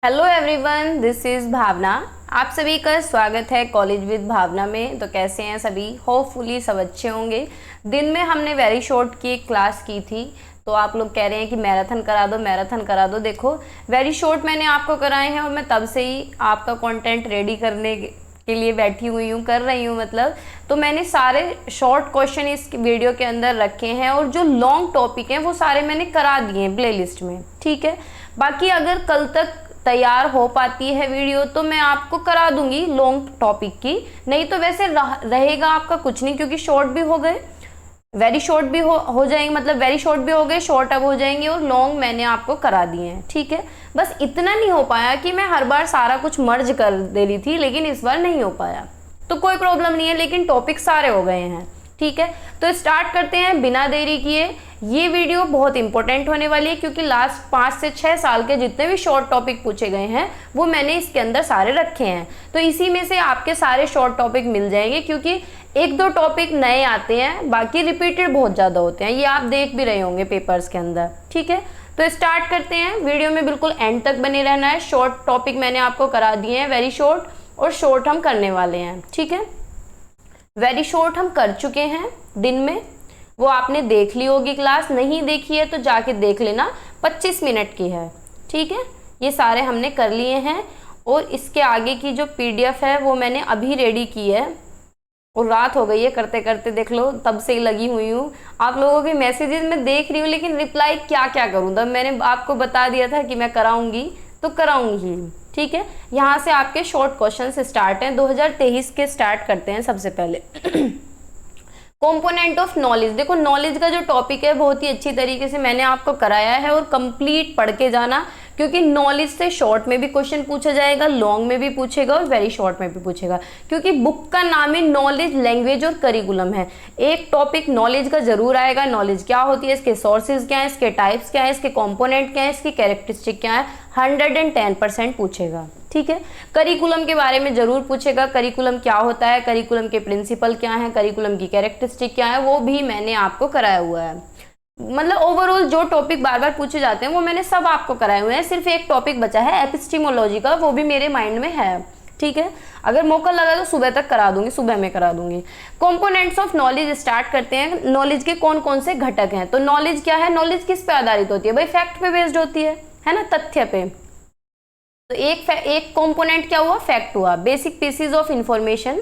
Hello everyone, this is भावना। आप सभी का स्वागत है कॉलेज विद भावना में। तो कैसे हैं सभी? होपफुली सब अच्छे होंगे। दिन में हमने वेरी शॉर्ट की एक क्लास की थी, तो आप लोग कह रहे हैं कि मैराथन करा दो, मैराथन करा दो। देखो, वेरी शॉर्ट मैंने आपको कराए हैं और मैं तब से ही आपका कंटेंट रेडी करने के लिए बैठी हुई हूँ, कर रही हूँ मतलब। तो मैंने सारे शॉर्ट क्वेश्चन इस वीडियो के अंदर रखे हैं और जो लॉन्ग टॉपिक हैं वो सारे मैंने करा दिए हैं प्ले लिस्ट में, ठीक है। बाकी अगर कल तक तैयार हो पाती है वीडियो तो मैं आपको करा दूंगी लॉन्ग टॉपिक की, नहीं तो वैसे रहेगा आपका कुछ नहीं, क्योंकि शॉर्ट भी हो गए, वेरी शॉर्ट भी हो जाएंगे, मतलब वेरी शॉर्ट भी हो गए, शॉर्ट अब हो जाएंगे और लॉन्ग मैंने आपको करा दिए हैं, ठीक है। बस इतना नहीं हो पाया कि मैं हर बार सारा कुछ मर्ज कर दे रही थी, लेकिन इस बार नहीं हो पाया तो कोई प्रॉब्लम नहीं है, लेकिन टॉपिक सारे हो गए हैं, ठीक है। तो स्टार्ट करते हैं बिना देरी किए। ये वीडियो बहुत इंपॉर्टेंट होने वाली है क्योंकि लास्ट 5 से 6 साल के जितने भी शॉर्ट टॉपिक पूछे गए हैं वो मैंने इसके अंदर सारे रखे हैं। तो इसी में से आपके सारे शॉर्ट टॉपिक मिल जाएंगे, क्योंकि एक दो टॉपिक नए आते हैं, बाकी रिपीटेड बहुत ज़्यादा होते हैं, ये आप देख भी रहे होंगे पेपर्स के अंदर, ठीक है। तो स्टार्ट करते हैं। वीडियो में बिल्कुल एंड तक बने रहना है। शॉर्ट टॉपिक मैंने आपको करा दिए हैं, वेरी शॉर्ट और शॉर्ट हम करने वाले हैं, ठीक है। वेरी शॉर्ट हम कर चुके हैं दिन में, वो आपने देख ली होगी क्लास, नहीं देखी है तो जाके देख लेना, 25 मिनट की है, ठीक है। ये सारे हमने कर लिए हैं और इसके आगे की जो पीडीएफ है वो मैंने अभी रेडी की है और रात हो गई है करते करते, देख लो तब से ही लगी हुई हूँ। आप लोगों के मैसेजेस में देख रही हूँ, लेकिन रिप्लाई क्या क्या करूँ, तब मैंने आपको बता दिया था कि मैं कराऊंगी तो कराऊंगी, ठीक है। यहाँ से आपके शॉर्ट क्वेश्चन से स्टार्ट हैं, 2023 के स्टार्ट करते हैं सबसे पहले। Component of knowledge. देखो, नॉलेज का जो टॉपिक है बहुत ही अच्छी तरीके से मैंने आपको कराया है और कंप्लीट पढ़ के जाना, क्योंकि नॉलेज से शॉर्ट में भी क्वेश्चन पूछा जाएगा, लॉन्ग में भी पूछेगा और वेरी शॉर्ट में भी पूछेगा, क्योंकि बुक का नाम ही नॉलेज, लैंग्वेज और करिकुलम है। एक टॉपिक नॉलेज का जरूर आएगा, नॉलेज क्या होती है, इसके सोर्सेज क्या है, इसके टाइप्स क्या है, इसके कॉम्पोनेंट क्या है, इसकी कैरेक्टरिस्टिक क्या है, 110% पूछेगा, ठीक है। करिकुलम के बारे में जरूर पूछेगा, करिकुलम क्या होता है, करिकुलम के प्रिंसिपल क्या है, करिकुलम की कैरेक्टरिस्टिक क्या है, वो भी मैंने आपको कराया हुआ है। मतलब ओवरऑल जो टॉपिक बार बार पूछे जाते हैं वो मैंने सब आपको कराए हुए हैं। सिर्फ एक टॉपिक बचा है एपिस्टिमोलॉजी का, वो भी मेरे माइंड में है, ठीक है। अगर मौका लगा तो सुबह तक करा दूंगी, सुबह में करा दूंगी। कंपोनेंट्स ऑफ नॉलेज स्टार्ट करते हैं। नॉलेज के कौन कौन से घटक हैं? तो नॉलेज क्या है, नॉलेज किस पे आधारित होती है भाई? फैक्ट पे बेस्ड होती है ना, तथ्य पे। तो एक कंपोनेंट क्या हुआ? फैक्ट हुआ। Basic pieces of information,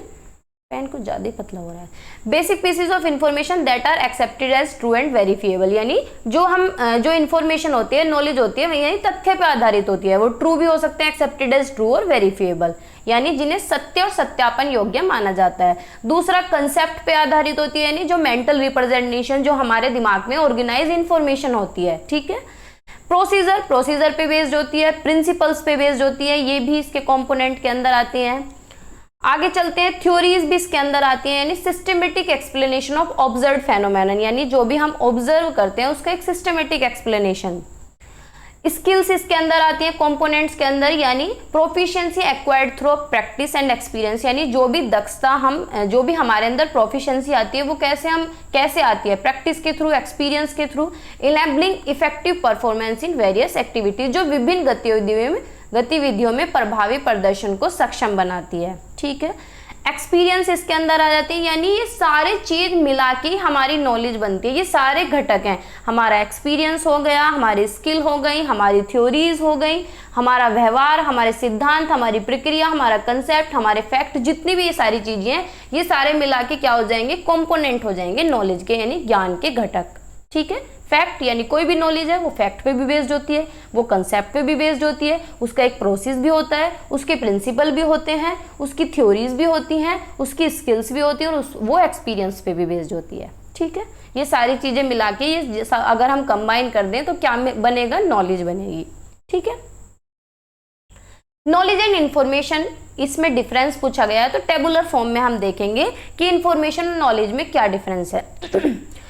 pen कुछ ज्यादा ही पतला हो रहा है। Basic pieces of information that are accepted as true and verifiable, यानी जो इंफॉर्मेशन होती है, नॉलेज होती है, यानी तथ्य पे आधारित होती है, वो ट्रू भी हो सकते हैं, एक्सेप्टेड एज ट्रू और वेरीफिएबल, यानी जिन्हें सत्य और सत्यापन योग्य माना जाता है। दूसरा, कंसेप्ट पे आधारित होती है, यानी जो मेंटल रिप्रेजेंटेशन, जो हमारे दिमाग में ऑर्गेनाइज इंफॉर्मेशन होती है, ठीक है। प्रोसीजर पे बेस्ड होती है, प्रिंसिपल्स पे बेस्ड होती है, ये भी इसके कंपोनेंट के अंदर आते हैं। आगे चलते हैं, थ्योरीज भी इसके अंदर आती हैं, यानी systematic explanation of observed phenomenon, यानी जो भी हम ऑब्जर्व करते हैं उसका एक सिस्टमेटिक एक्सप्लेनेशन। स्किल्स इसके अंदर आती हैं कंपोनेंट्स के अंदर, यानी proficiency acquired through practice and experience, यानी जो भी दक्षता जो भी हमारे अंदर प्रोफिशिएंसी आती है वो कैसे आती है? प्रैक्टिस के थ्रू, एक्सपीरियंस के through. Enabling effective performance in various activities, जो विभिन्न गतिविधियों में प्रभावी प्रदर्शन को सक्षम बनाती है, ठीक है। एक्सपीरियंस इसके अंदर आ जाती है, यानी ये सारे चीज मिला के हमारी नॉलेज बनती है, ये सारे घटक हैं। हमारा एक्सपीरियंस हो गया, हमारी स्किल हो गई, हमारी थ्योरीज हो गई, हमारा व्यवहार, हमारे सिद्धांत, हमारी प्रक्रिया, हमारा कंसेप्ट, हमारे फैक्ट, जितनी भी ये सारी चीजें हैं, ये सारे मिला के क्या हो जाएंगे? कंपोनेंट हो जाएंगे नॉलेज के, यानी ज्ञान के घटक, ठीक है। फैक्ट यानी कोई भी नॉलेज है वो फैक्ट पे भी बेस्ड होती है, वो कंसेप्ट पे भी बेस्ड होती है, उसका एक प्रोसेस भी होता है, उसके प्रिंसिपल भी होते हैं, उसकी थ्योरीज भी होती हैं, उसकी स्किल्स भी होती हैं और वो एक्सपीरियंस पे भी बेस्ड होती है, ठीक है। ये सारी चीजें मिला के ये अगर हम कंबाइन कर दें तो क्या बनेगा? नॉलेज बनेगी, ठीक है। नॉलेज एंड इंफॉर्मेशन, इसमें डिफरेंस पूछा गया है, तो टेबुलर फॉर्म में हम देखेंगे कि इंफॉर्मेशन और नॉलेज में क्या डिफरेंस है।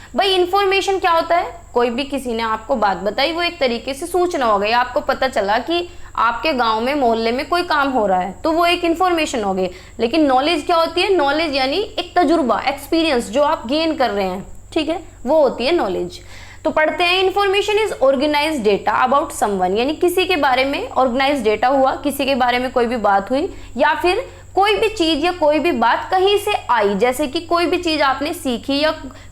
भाई इंफॉर्मेशन क्या होता है? कोई भी किसी ने आपको बात बताई, वो एक तरीके से सूचना हो गई, आपको पता चला कि आपके गांव में, मोहल्ले में कोई काम हो रहा है, तो वो एक इंफॉर्मेशन हो गई। लेकिन नॉलेज क्या होती है? नॉलेज यानी एक तजुर्बा, एक्सपीरियंस जो आप गेन कर रहे हैं, ठीक है, वो होती है नॉलेज। तो पढ़ते हैं, information is organised data about someone, यानी किसी के बारे में ऑर्गेनाइज डेटा हुआ, किसी के बारे में कोई भी बात हुई, या फिर कोई भी चीज या कोई भी बात कहीं से आई, जैसे कि कोई भी चीज आपने सीखी या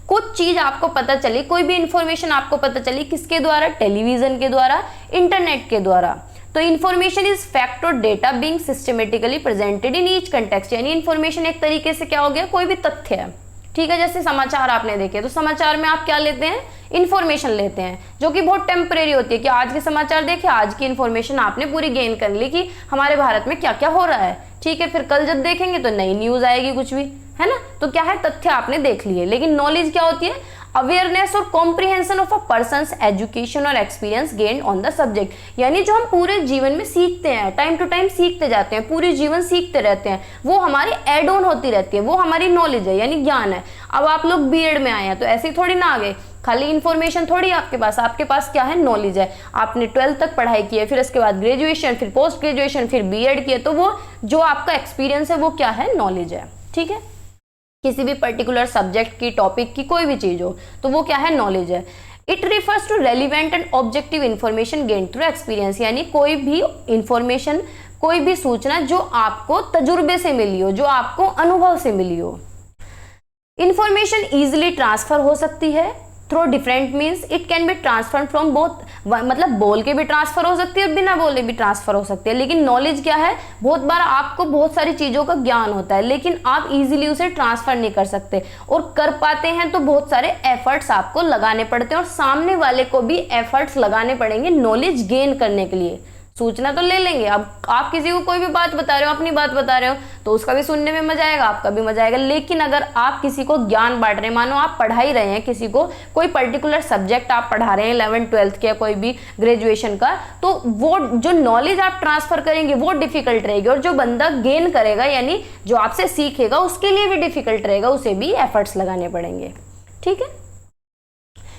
कुछ चीज आपको पता चली, कोई भी इंफॉर्मेशन आपको पता चली, किसके द्वारा? टेलीविजन के द्वारा, इंटरनेट के द्वारा। तो इंफॉर्मेशन इज फैक्ट और data being systematically presented in each context, यानी इंफॉर्मेशन एक तरीके से क्या हो गया? कोई भी तथ्य है, ठीक है। जैसे समाचार आपने देखे, तो समाचार में आप क्या लेते हैं? इंफॉर्मेशन लेते हैं, जो कि बहुत टेम्परेरी होती है कि आज के समाचार देखे, आज की इंफॉर्मेशन आपने पूरी गेन कर ली कि हमारे भारत में क्या क्या हो रहा है, ठीक है। फिर कल जब देखेंगे तो नई न्यूज आएगी कुछ भी, है ना। तो क्या है? तथ्य आपने देख लिए। लेकिन नॉलेज क्या होती है? अवेयरनेस और comprehension of a person's education और experience gain on the subject, यानी जो हम पूरे जीवन में सीखते हैं, टाइम टू टाइम सीखते जाते हैं, पूरे जीवन सीखते रहते हैं, वो हमारी एड ऑन होती रहती है, वो हमारी नॉलेज है, यानी ज्ञान है। अब आप लोग बीएड में आए हैं तो ऐसे ही थोड़ी ना आ गए, खाली इंफॉर्मेशन थोड़ी आपके पास क्या है? नॉलेज है। आपने 12th तक पढ़ाई की है, फिर उसके बाद ग्रेजुएशन, फिर पोस्ट ग्रेजुएशन, फिर बीएड किया, तो वो जो आपका एक्सपीरियंस है वो क्या है? नॉलेज है, ठीक है। किसी भी पर्टिकुलर सब्जेक्ट की, टॉपिक की, कोई भी चीज हो तो वो क्या है? नॉलेज है। It refers to relevant and objective information gain through experience, यानी कोई भी इंफॉर्मेशन, कोई भी सूचना जो आपको तजुर्बे से मिली हो, जो आपको अनुभव से मिली हो। इंफॉर्मेशन इजिली ट्रांसफर हो सकती है through different means, it can be transfer from both, मतलब बोल के भी ट्रांसफर हो सकती है और बिना बोले भी ट्रांसफर हो सकती है। लेकिन नॉलेज क्या है? बहुत बार आपको बहुत सारी चीजों का ज्ञान होता है, लेकिन आप इजीली उसे ट्रांसफर नहीं कर सकते, और कर पाते हैं तो बहुत सारे एफर्ट्स आपको लगाने पड़ते हैं, और सामने वाले को भी एफर्ट्स लगाने पड़ेंगे नॉलेज गेन करने के लिए। सूचना तो ले लेंगे, अब आप किसी को कोई भी बात बता रहे हो, अपनी बात बता रहे हो, तो उसका भी सुनने में मजा आएगा, आपका भी मजा आएगा। लेकिन अगर आप किसी को ज्ञान बांट रहे हैं, मानो आप पढ़ा ही रहे हैं किसी को, कोई पर्टिकुलर सब्जेक्ट आप पढ़ा रहे हैं 11th 12th के या कोई भी ग्रेजुएशन का, तो वो जो नॉलेज आप ट्रांसफर करेंगे वो डिफिकल्ट रहेगी, और जो बंदा गेन करेगा यानी जो आपसे सीखेगा उसके लिए भी डिफिकल्ट रहेगा, उसे भी एफर्ट्स लगाने पड़ेंगे, ठीक है।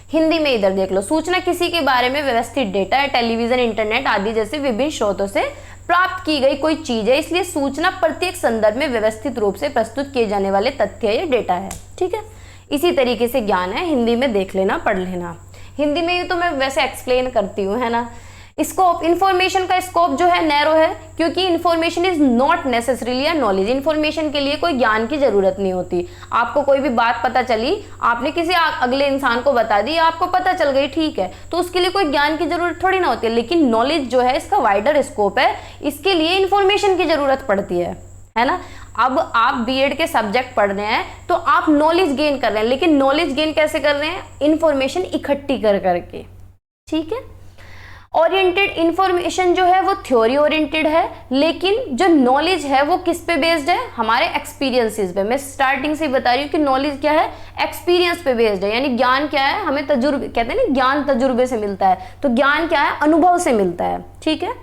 हिंदी में इधर देख लो, सूचना किसी के बारे में व्यवस्थित डेटा है, टेलीविजन, इंटरनेट आदि जैसे विभिन्न स्रोतों से प्राप्त की गई कोई चीज है, इसलिए सूचना प्रत्येक संदर्भ में व्यवस्थित रूप से प्रस्तुत किए जाने वाले तथ्य या डेटा है, ठीक है। इसी तरीके से ज्ञान है, हिंदी में देख लेना, पढ़ लेना। हिंदी में ही तो मैं वैसे एक्सप्लेन करती हूँ, है ना। स्कोप, इंफॉर्मेशन का स्कोप जो है नैरो है, क्योंकि information is not necessarily a knowledge, information के लिए कोई ज्ञान की जरूरत नहीं होती। आपको कोई भी बात पता चली, आपने किसी अगले इंसान को बता दी, आपको पता चल गई, ठीक है, तो उसके लिए कोई ज्ञान की जरूरत थोड़ी ना होती है। लेकिन नॉलेज जो है इसका वाइडर स्कोप है, इसके लिए इंफॉर्मेशन की जरूरत पड़ती है ना। अब आप बीएड के सब्जेक्ट पढ़ रहे हैं तो आप नॉलेज गेन कर रहे हैं, लेकिन नॉलेज गेन कैसे कर रहे हैं? इंफॉर्मेशन इकट्ठी कर करके, ठीक है। ओरिएंटेड इंफॉर्मेशन जो है वो थ्योरी ओरिएंटेड है, लेकिन जो नॉलेज है वो किस पे बेस्ड है? हमारे एक्सपीरियंसेस पे। मैं स्टार्टिंग से ही बता रही हूँ कि नॉलेज क्या है? एक्सपीरियंस पे बेस्ड है, यानी ज्ञान क्या है? हमें तजुर्बे, कहते हैं ना ज्ञान तजुर्बे से मिलता है, तो ज्ञान क्या है? अनुभव से मिलता है, ठीक है।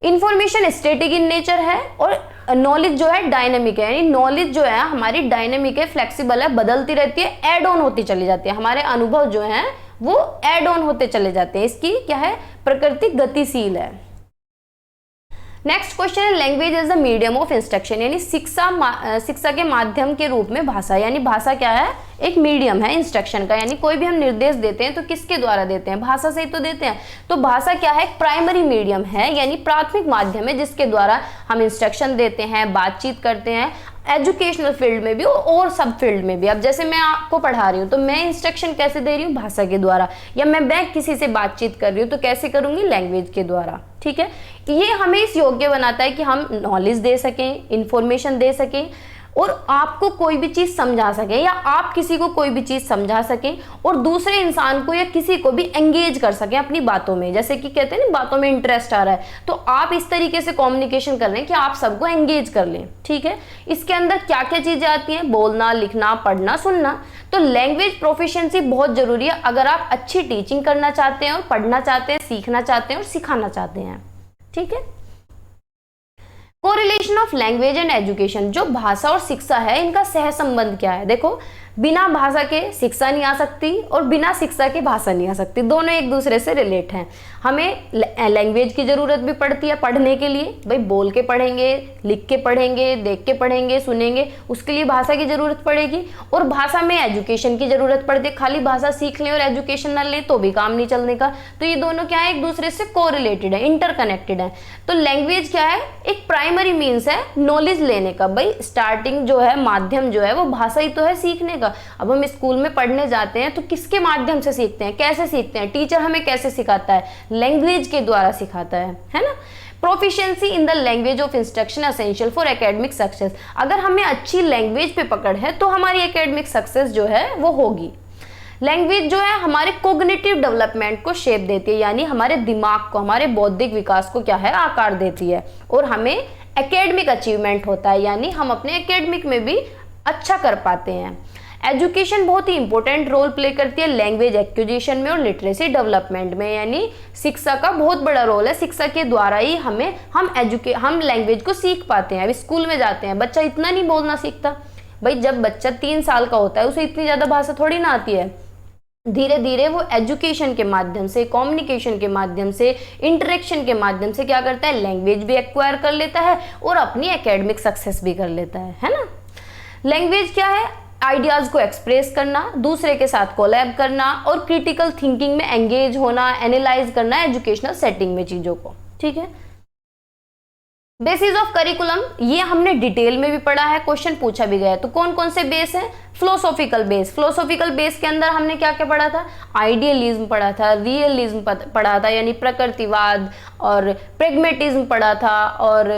इंफॉर्मेशन स्टैटिक इन नेचर है, और नॉलेज जो है डायनेमिक है, यानी नॉलेज जो है हमारी डायनेमिक है, फ्लेक्सिबल है, बदलती रहती है, एड ऑन होती चली जाती है। हमारे अनुभव जो है वो एड ऑन होते चले जाते हैं, इसकी क्या है? प्रकृति गतिशील है। नेक्स्ट क्वेश्चन है, language is the medium of instruction, यानी शिक्षा के माध्यम के रूप में भाषा, यानी भाषा क्या है? एक मीडियम है इंस्ट्रक्शन का, यानी कोई भी हम निर्देश देते हैं तो किसके द्वारा देते हैं? भाषा से ही तो देते हैं। तो भाषा क्या है? एक प्राइमरी मीडियम है, यानी प्राथमिक माध्यम है जिसके द्वारा हम इंस्ट्रक्शन देते हैं, बातचीत करते हैं, एजुकेशनल फील्ड में भी और सब फील्ड में भी। अब जैसे मैं आपको पढ़ा रही हूँ तो मैं इंस्ट्रक्शन कैसे दे रही हूँ? भाषा के द्वारा। या मैं किसी से बातचीत कर रही हूँ तो कैसे करूंगी? लैंग्वेज के द्वारा, ठीक है। ये हमें इस योग्य बनाता है कि हम नॉलेज दे सकें, इंफॉर्मेशन दे सकें, और आपको कोई भी चीज समझा सके, या आप किसी को कोई भी चीज समझा सकें, और दूसरे इंसान को या किसी को भी एंगेज कर सकें अपनी बातों में। जैसे कि कहते हैं ना, बातों में इंटरेस्ट आ रहा है, तो आप इस तरीके से कम्युनिकेशन कर रहे हैं कि आप सबको एंगेज कर लें, ठीक है। इसके अंदर क्या क्या चीजें आती हैं? बोलना, लिखना, पढ़ना, सुनना। तो लैंग्वेज प्रोफिशिएंसी बहुत जरूरी है अगर आप अच्छी टीचिंग करना चाहते हैं, और पढ़ना चाहते हैं, सीखना चाहते हैं और सिखाना चाहते हैं, ठीक है। Correlation of language and education, जो भाषा और शिक्षा है इनका सह संबंध क्या है? देखो, बिना भाषा के शिक्षा नहीं आ सकती और बिना शिक्षा के भाषा नहीं आ सकती, दोनों एक दूसरे से रिलेट हैं। हमें लैंग्वेज की ज़रूरत भी पड़ती है पढ़ने के लिए, भाई बोल के पढ़ेंगे, लिख के पढ़ेंगे, देख के पढ़ेंगे, सुनेंगे, उसके लिए भाषा की ज़रूरत पड़ेगी। और भाषा में एजुकेशन की ज़रूरत पड़ती है, खाली भाषा सीख लें और एजुकेशन ना लें तो भी काम नहीं चलने का। तो ये दोनों क्या है, एक दूसरे से कोरिलेटेड है, इंटरकनेक्टेड है। तो लैंग्वेज क्या है, एक प्राइमरी मीन्स है नॉलेज लेने का। भाई स्टार्टिंग जो है, माध्यम जो है वो भाषा ही तो है सीखने का। अब हम स्कूल में पढ़ने जाते हैं तो किसके माध्यम से सीखते हैं, कैसे सीखते हैं, टीचर हमें कैसे सिखाता है, लैंग्वेज के द्वारा सिखाता है ना। Proficiency in the language of instruction essential for academic success. अगर हमें अच्छी लैंग्वेज पे पकड़ है तो हमारी एकेडमिक सक्सेस जो है वो होगी। लैंग्वेज जो है हमारे कोग्निटिव डेवलपमेंट को शेप देती है, यानी हमारे दिमाग को, हमारे बौद्धिक विकास को क्या है, आकार देती है। और हमें एकेडमिक अचीवमेंट होता है, यानी हम अपने एकेडमिक में भी अच्छा कर पाते हैं। एजुकेशन बहुत ही इंपॉर्टेंट रोल प्ले करती है लैंग्वेज एक्विजिशन में और लिटरेसी डेवलपमेंट में, यानी शिक्षा का बहुत बड़ा रोल है। शिक्षा के द्वारा ही हम लैंग्वेज को सीख पाते हैं। अब स्कूल में जाते हैं, बच्चा इतना नहीं बोलना सीखता। भाई जब बच्चा 3 साल का होता है उसे इतनी ज़्यादा भाषा थोड़ी ना आती है। धीरे धीरे वो एजुकेशन के माध्यम से, कम्युनिकेशन के माध्यम से, इंटरेक्शन के माध्यम से क्या करता है, लैंग्वेज भी एक्वायर कर लेता है और अपनी एकेडमिक सक्सेस भी कर लेता है ना। लैंग्वेज क्या है, आइडियाज़ को एक्सप्रेस करना, दूसरे के साथ कोलैब करना और क्रिटिकल थिंकिंग में एंगेज होना, एनालाइज करना एजुकेशनल सेटिंग में चीज़ों को, ठीक है। बेसिस ऑफ करिकुलम, ये हमने डिटेल में भी पढ़ा है, क्वेश्चन पूछा भी गया है। तो कौन कौन से बेस हैं, फिलोसॉफिकल बेस। फिलोसॉफिकल बेस के अंदर हमने क्या क्या पढ़ा था, आइडियलिज्म पढ़ा था, रियलिज्म पढ़ा था यानी प्रकृतिवाद, और प्रेगमेटिज्म पढ़ा था, और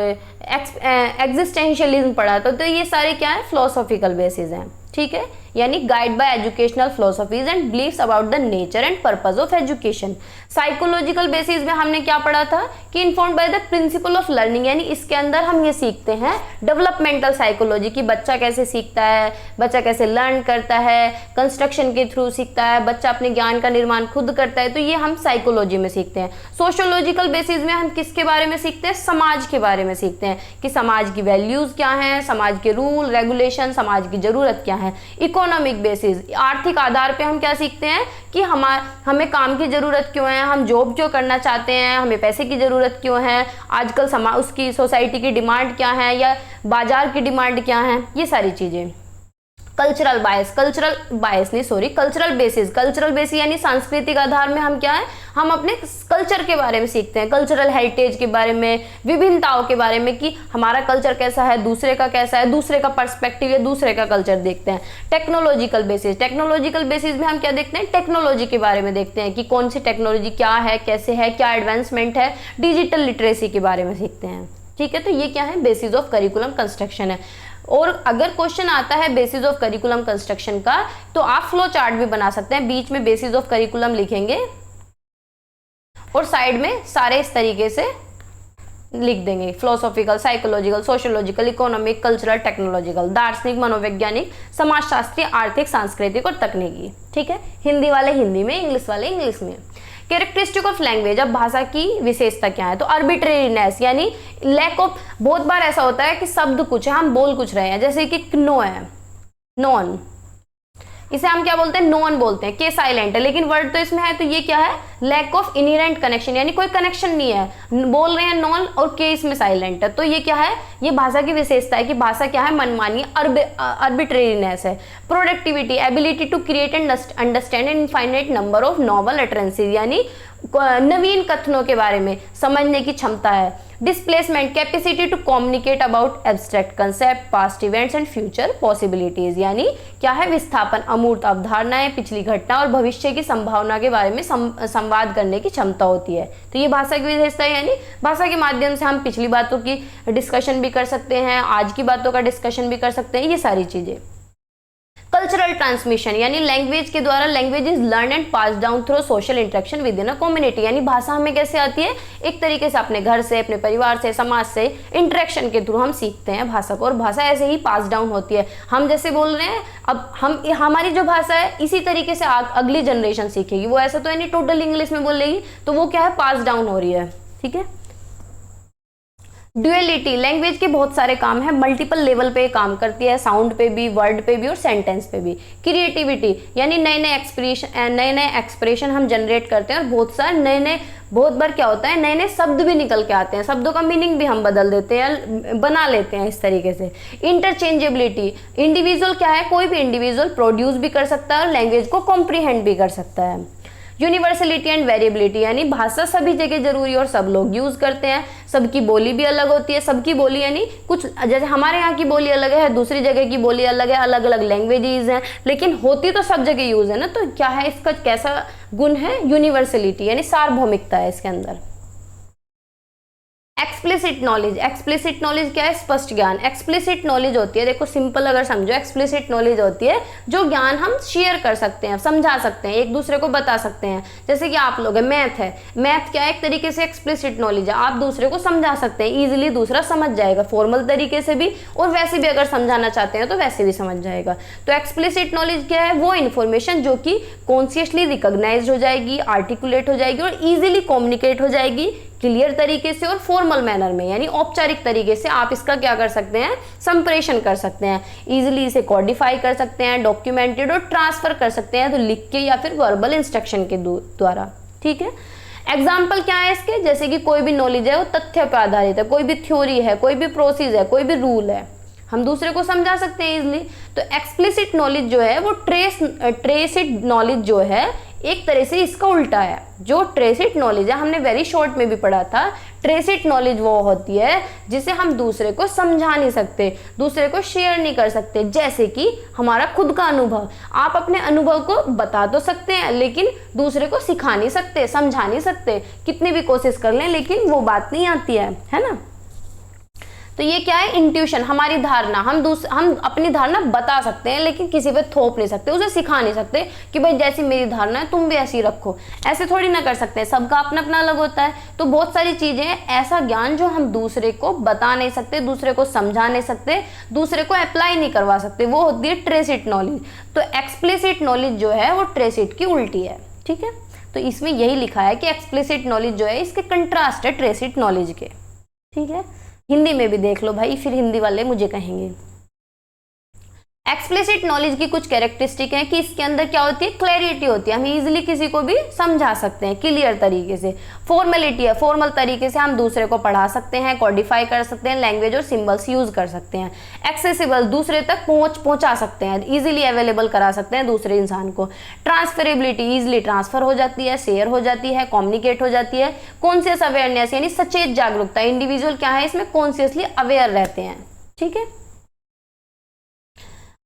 एग्जिस्टेंशियलिज्म पढ़ा था। तो ये सारे क्या है, फिलोसॉफिकल बेसिस हैं, ठीक है। यानी guide by educational philosophies and beliefs about the nature and purpose of education. Psychological basis में हमने क्या पढ़ा था कि informed by the principle of learning, यानी इसके अंदर हम ये सीखते हैं डेवलपमेंटल साइकोलॉजी की, बच्चा कैसे सीखता है, बच्चा कैसे लर्न करता है, कंस्ट्रक्शन के थ्रू सीखता है, बच्चा अपने ज्ञान का निर्माण खुद करता है। तो ये हम साइकोलॉजी में सीखते हैं। सोशियोलॉजिकल बेसिस में हम किसके बारे में सीखते हैं, समाज के बारे में सीखते हैं कि समाज की वैल्यूज क्या हैं, समाज के रूल रेगुलेशन, समाज की जरूरत क्या है। इकोनॉमिक बेसिस, आर्थिक आधार पे हम क्या सीखते हैं कि हमें काम की ज़रूरत क्यों है, हम जॉब क्यों करना चाहते हैं, हमें पैसे की ज़रूरत क्यों है, आजकल उसकी सोसाइटी की डिमांड क्या है या बाजार की डिमांड क्या है, ये सारी चीज़ें। कल्चरल बेसिस यानी सांस्कृतिक आधार में हम क्या है, हम अपने कल्चर के बारे में सीखते हैं, कल्चरल हेरिटेज के बारे में, विभिन्नताओं के बारे में कि हमारा कल्चर कैसा है, दूसरे का कैसा है, दूसरे का पर्सपेक्टिव या दूसरे का कल्चर देखते हैं। टेक्नोलॉजिकल बेसिस में हम क्या देखते हैं, टेक्नोलॉजी के बारे में देखते हैं कि कौन सी टेक्नोलॉजी क्या है, कैसे है, क्या एडवांसमेंट है, डिजिटल लिटरेसी के बारे में सीखते हैं, ठीक है। तो ये क्या है, बेसिस ऑफ करिकुलम कंस्ट्रक्शन है। और अगर क्वेश्चन आता है बेसिस ऑफ करिकुलम कंस्ट्रक्शन का, तो आप फ्लो चार्ट भी बना सकते हैं, बीच में बेसिस ऑफ करिकुलम लिखेंगे और साइड में सारे इस तरीके से लिख देंगे, philosophical, psychological, sociological, economic, cultural, technological, दार्शनिक, मनोवैज्ञानिक, समाजशास्त्रीय, आर्थिक, सांस्कृतिक और तकनीकी, ठीक है। हिंदी वाले हिंदी में, इंग्लिश वाले इंग्लिश में। कैरेक्टरिस्टिक ऑफ लैंग्वेज, अब भाषा की विशेषता क्या है, तो आर्बिट्रेरीनेस यानी लैक ऑफ, बहुत बार ऐसा होता है कि शब्द कुछ है, हम बोल कुछ रहे हैं, जैसे कि नो है, नॉन, इसे हम क्या बोलते हैं, नॉन बोलते हैं, के साइलेंट है लेकिन वर्ड तो इसमें है, तो ये क्या है, लैक ऑफ इनहेरेंट कनेक्शन, यानी कोई कनेक्शन नहीं है, बोल रहे हैं नॉन और के इसमें साइलेंट है। तो ये क्या है, ये भाषा की विशेषता है कि भाषा क्या है, मनमानी, आर्बिट्रेरीनेस है। Productivity, ability to create and understand an infinite number of novel utterances, यानी नवीन कथनों के बारे में समझने की क्षमता है। Displacement, capacity to communicate about abstract concept, past events and future possibilities, यानी क्या है, विस्थापन, अमूर्त अवधारणाएं, पिछली घटना और भविष्य की संभावना के बारे में संवाद करने की क्षमता होती है। तो ये भाषा की विशेषता है, यानी भाषा के माध्यम से हम पिछली बातों की डिस्कशन भी कर सकते हैं, आज की बातों का डिस्कशन भी कर सकते हैं, ये सारी चीजें। कल्चरल ट्रांसमिशन, यानी लैंग्वेज के द्वारा, language is learn and pass down through social interaction with in a community, यानी भाषा हमें कैसे आती है, एक तरीके से अपने घर से, अपने परिवार से, समाज से इंटरेक्शन के थ्रू हम सीखते हैं भाषा को, और भाषा ऐसे ही पास डाउन होती है। हम जैसे बोल रहे हैं, अब हमारी जो भाषा है इसी तरीके से अगली जनरेशन सीखेगी, वो ऐसा तो नहीं टोटल इंग्लिश में बोलेगी, तो वो क्या है, पास डाउन हो रही है, ठीक है। ड्यूअलिटी, लैंग्वेज के बहुत सारे काम है, मल्टीपल लेवल पे काम करती है, साउंड पे भी, वर्ड पे भी और सेंटेंस पे भी। क्रिएटिविटी यानी नए नए एक्सप्रेशन हम जनरेट करते हैं और बहुत बार क्या होता है नए नए शब्द भी निकल के आते हैं, शब्दों का मीनिंग भी हम बदल देते हैं, बना लेते हैं इस तरीके से। इंटरचेंजेबिलिटी, इंडिविजुअल क्या है, कोई भी इंडिविजुअल प्रोड्यूस भी कर सकता है और लैंग्वेज को कॉम्प्रीहेंड भी कर सकता है। यूनिवर्सलिटी एंड वेरिएबिलिटी यानी भाषा सभी जगह जरूरी और सब लोग यूज करते हैं, सबकी बोली भी अलग होती है, सबकी बोली यानी कुछ जैसे हमारे यहाँ की बोली अलग है, दूसरी जगह की बोली अलग है, अलग अलग लैंग्वेजेस हैं, लेकिन होती तो सब जगह यूज है ना। तो क्या है इसका कैसा गुण है, यूनिवर्सलिटी यानी सार्वभौमिकता है इसके अंदर। एक्सप्लिसिट नॉलेज, एक्सप्लिसिट नॉलेज क्या है, स्पष्ट ज्ञान। एक्सप्लिसिट नॉलेज होती है, देखो सिंपल अगर समझो, एक्सप्लिसिट नॉलेज होती है जो ज्ञान हम शेयर कर सकते हैं, समझा सकते हैं, एक दूसरे को बता सकते हैं। जैसे कि आप लोग है, मैथ है, मैथ क्या है, एक तरीके से एक्सप्लिसिट नॉलेज है, आप दूसरे को समझा सकते हैं, इजीली दूसरा समझ जाएगा, फॉर्मल तरीके से भी और वैसे भी अगर समझाना चाहते हैं तो वैसे भी समझ जाएगा। तो एक्सप्लिसिट नॉलेज क्या है, वो इन्फॉर्मेशन जो कि कॉन्शियसली रिकॉग्नाइज हो जाएगी, आर्टिकुलेट हो जाएगी और इजीली कम्युनिकेट हो जाएगी क्लियर तरीके से और फॉर्मल मैनर में, यानी औपचारिक तरीके से आप इसका क्या कर सकते हैं, संप्रेषण कर सकते हैं, इजीली इसे कोडिफाई कर सकते हैं, डॉक्यूमेंटेड और ट्रांसफर कर सकते हैं, तो लिख के या फिर वर्बल इंस्ट्रक्शन के द्वारा। ठीक है, एग्जाम्पल क्या है इसके, जैसे कि कोई भी नॉलेज है वो तथ्य पर आधारित है, कोई भी थ्योरी है, कोई भी प्रोसेस है, कोई भी रूल है, हम दूसरे को समझा सकते हैं इजीली। तो एक्सप्लिसिट नॉलेज जो है वो ट्रेसिट नॉलेज जो है एक तरह से इसका उल्टा है। जो ट्रेसिट नॉलेज है हमने वेरी शॉर्ट में भी पढ़ा था, ट्रेसिट नॉलेज वो होती है जिसे हम दूसरे को समझा नहीं सकते, दूसरे को शेयर नहीं कर सकते। जैसे कि हमारा खुद का अनुभव, आप अपने अनुभव को बता तो सकते हैं लेकिन दूसरे को सिखा नहीं सकते, समझा नहीं सकते, कितनी भी कोशिश कर लें लेकिन वो बात नहीं आती है ना। तो ये क्या है, इंट्यूशन, हमारी धारणा, हम अपनी धारणा बता सकते हैं लेकिन किसी पे थोप नहीं सकते, उसे सिखा नहीं सकते कि भाई जैसी मेरी धारणा है तुम भी ऐसी रखो, ऐसे थोड़ी ना कर सकते हैं, सबका अपना अपना अलग होता है। तो बहुत सारी चीजें हैं, ऐसा ज्ञान जो हम दूसरे को बता नहीं सकते, दूसरे को समझा नहीं सकते, दूसरे को अप्लाई नहीं करवा सकते, वो होती है ट्रेसिट नॉलेज। तो एक्सप्लिसिट नॉलेज जो है वो ट्रेसिट की उल्टी है। ठीक है, तो इसमें यही लिखा है कि एक्सप्लिसिट नॉलेज जो है इसके कंट्रास्ट है ट्रेसिट नॉलेज के। ठीक है, हिंदी में भी देख लो भाई, फिर हिंदी वाले मुझे कहेंगे। एक्सप्लिसिट नॉलेज की कुछ कैरेक्टरिस्टिक है कि इसके अंदर क्या होती है, क्लैरिटी होती है, हम इजीली किसी को भी समझा सकते हैं क्लियर तरीके से। फॉर्मेलिटी है, फॉर्मल तरीके से हम दूसरे को पढ़ा सकते हैं, कोडिफाई कर सकते हैं, लैंग्वेज और सिंबल्स यूज कर सकते हैं। एक्सेसिबल, दूसरे तक पहुंचा सकते हैं, इजीली अवेलेबल करा सकते हैं दूसरे इंसान को। ट्रांसफरेबिलिटी, इजीली ट्रांसफर हो जाती है, शेयर हो जाती है, कम्युनिकेट हो जाती है। कॉन्शियस अवेयरनेस यानी सचेत जागरूकता, इंडिविजुअल क्या है इसमें कॉन्शियसली अवेयर रहते हैं। ठीक है,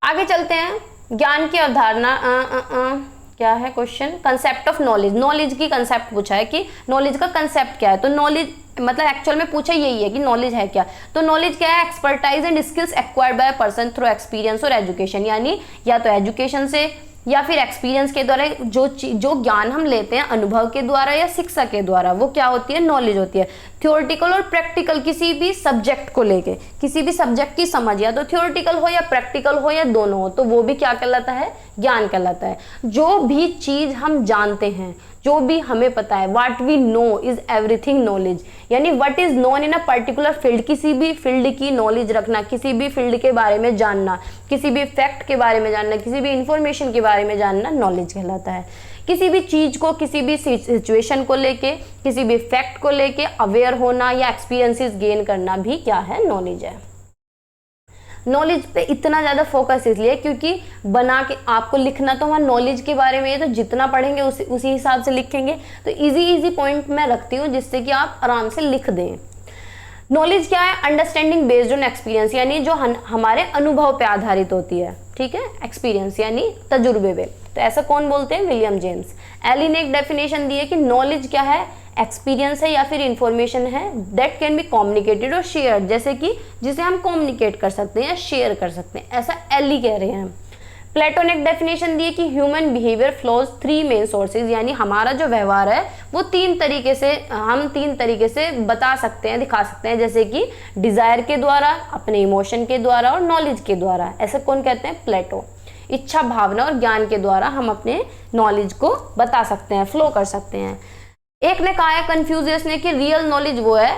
आगे चलते हैं। ज्ञान की अवधारणा, क्या है question, concept of knowledge, knowledge की कंसेप्ट पूछा है कि नॉलेज का कंसेप्ट क्या है। तो नॉलेज मतलब एक्चुअल में पूछा यही है कि नॉलेज है क्या। तो नॉलेज क्या है, expertise and skills acquired by person through experience और एजुकेशन, यानी या तो एजुकेशन से या फिर एक्सपीरियंस के द्वारा जो ज्ञान हम लेते हैं अनुभव के द्वारा या शिक्षा के द्वारा, वो क्या होती है, नॉलेज होती है। थ्योरेटिकल और प्रैक्टिकल, किसी भी सब्जेक्ट को लेके, किसी भी सब्जेक्ट की समझ या तो थ्योरेटिकल हो या प्रैक्टिकल हो या दोनों हो, तो वो भी क्या कहलाता है, ज्ञान कहलाता है। जो भी चीज हम जानते हैं, जो भी हमें पता है, what we know is everything knowledge, यानी what is known in a particular field, किसी भी फील्ड की नॉलेज रखना, किसी भी फील्ड के बारे में जानना, किसी भी फैक्ट के बारे में जानना, किसी भी इंफॉर्मेशन के बारे में जानना नॉलेज कहलाता है। किसी भी चीज को, किसी भी सिचुएशन को लेके, किसी भी फैक्ट को लेके अवेयर होना या एक्सपीरियंसेस गेन करना भी क्या है, नॉलेज है। नॉलेज पे इतना ज़्यादा फोकस इसलिए क्योंकि बना के आपको लिखना तो वहाँ नॉलेज के बारे में है, तो जितना पढ़ेंगे उसी हिसाब से लिखेंगे। तो इजी पॉइंट मैं रखती हूँ जिससे कि आप आराम से लिख दें। नॉलेज क्या है, अंडरस्टैंडिंग बेस्ड ऑन एक्सपीरियंस, यानी जो हमारे अनुभव पे आधारित होती है। ठीक है, एक्सपीरियंस यानी तजुर्बे पे। तो ऐसा कौन बोलते हैं, विलियम जेम्स। एली ने एक डेफिनेशन दी है कि नॉलेज क्या है, एक्सपीरियंस है या फिर इंफॉर्मेशन है दैट कैन बी कम्युनिकेटेड और शेयर, जैसे कि जिसे हम कम्युनिकेट कर सकते हैं या शेयर कर सकते हैं, ऐसा एली कह रहे हैं। प्लेटो ने एक डेफिनेशन दी है कि human behaviour flows three main sources, यानी हमारा जो व्यवहार है वो तीन तरीके से बता सकते हैं, दिखा सकते हैं, जैसे कि डिजायर के द्वारा, अपने इमोशन के द्वारा और नॉलेज के द्वारा। ऐसा कौन कहते हैं, प्लेटो। इच्छा, भावना और ज्ञान के द्वारा हम अपने नॉलेज को बता सकते हैं, फ्लो कर सकते हैं। एक ने कहा है कन्फ्यूशियस ने कि रियल नॉलेज वो है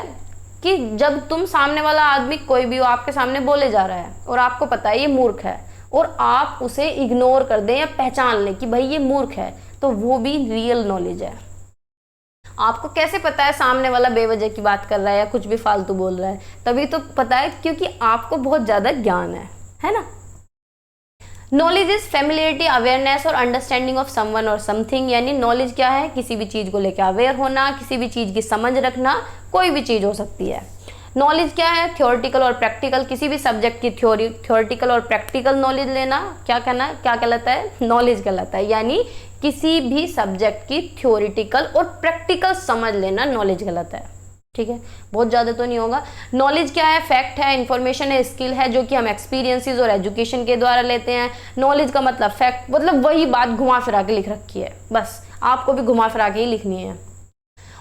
कि जब तुम सामने वाला आदमी कोई भी हो आपके सामने बोले जा रहा है और आपको पता है ये मूर्ख है और आप उसे इग्नोर कर दें या पहचान लें कि भाई ये मूर्ख है, तो वो भी रियल नॉलेज है। आपको कैसे पता है सामने वाला बेवजह की बात कर रहा है या कुछ भी फालतू बोल रहा है? तभी तो पता है क्योंकि आपको बहुत ज़्यादा ज्ञान है ना। नॉलेज इज फेमिलियरिटी, अवेयरनेस और अंडरस्टैंडिंग ऑफ समवन और समथिंग, यानी नॉलेज क्या है? किसी भी चीज़ को लेकर अवेयर होना, किसी भी चीज़ की समझ रखना, कोई भी चीज़ हो सकती है। नॉलेज क्या है? थ्योरेटिकल और प्रैक्टिकल, किसी भी सब्जेक्ट की थ्योरेटिकल और प्रैक्टिकल नॉलेज लेना क्या कहलाता है? नॉलेज कहलाता है। यानी किसी भी सब्जेक्ट की थ्योरेटिकल और प्रैक्टिकल समझ लेना नॉलेज कहलाता है। ठीक है, बहुत ज़्यादा तो नहीं होगा। नॉलेज क्या है? फैक्ट है, इन्फॉर्मेशन है, स्किल है, जो कि हम एक्सपीरियंसेस और एजुकेशन के द्वारा लेते हैं। नॉलेज का मतलब फैक्ट, मतलब वही बात घुमा फिरा के लिख रखी है, बस आपको भी घुमा फिरा के ही लिखनी है।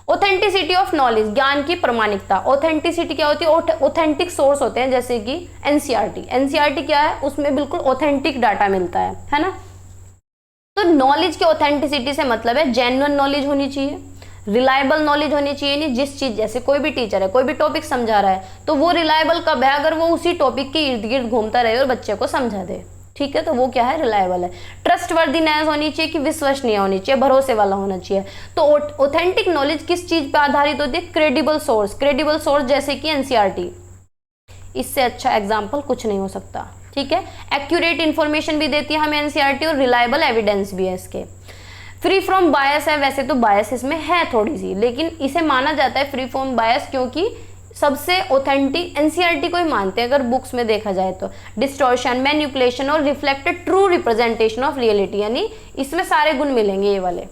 ऑथेंटिसिटी ऑफ नॉलेज, ज्ञान की प्रमाणिकता। ऑथेंटिसिटी क्या होती है? ऑथेंटिक सोर्स होते हैं, जैसे कि एनसीईआरटी। एनसीईआरटी क्या है? उसमें बिल्कुल ऑथेंटिक डाटा मिलता है ना। तो नॉलेज की ऑथेंटिसिटी से मतलब है जेन्युइन नॉलेज होनी चाहिए, रिलायबल नॉलेज होनी चाहिए। नहीं, जिस चीज, जैसे कोई भी टीचर है, कोई भी टॉपिक समझा रहा है, तो वो रिलायबल कब है? अगर वो उसी टॉपिक के इर्द गिर्द घूमता रहे और बच्चे को समझा दे। ठीक है, तो वो क्या है? रिलायबल है। ट्रस्टवर्दीनेस होनी चाहिए, कि विश्वसनीय होनी चाहिए, भरोसे वाला होना चाहिए। तो ऑथेंटिक नॉलेज किस चीज पे आधारित होती है? Credible source. क्रेडिबल सोर्स जैसे कि एनसीईआरटी, इससे अच्छा एग्जाम्पल कुछ नहीं हो सकता। ठीक है, एक्यूरेट इन्फॉर्मेशन भी देती है हमें एनसीईआरटी और रिलायबल एविडेंस भी है इसके। फ्री फ्रॉम बायस है, वैसे तो बायस इसमें है थोड़ी सी, लेकिन इसे माना जाता है फ्री फ्रॉम बायस क्योंकि सबसे ऑथेंटिक एनसीईआरटी को ही मानते हैं अगर बुक्स में देखा जाए तो। डिस्टॉर्शन, मैनिपुलेशन और reflected true representation of reality, यानी इसमें सारे गुण मिलेंगे, ये वाले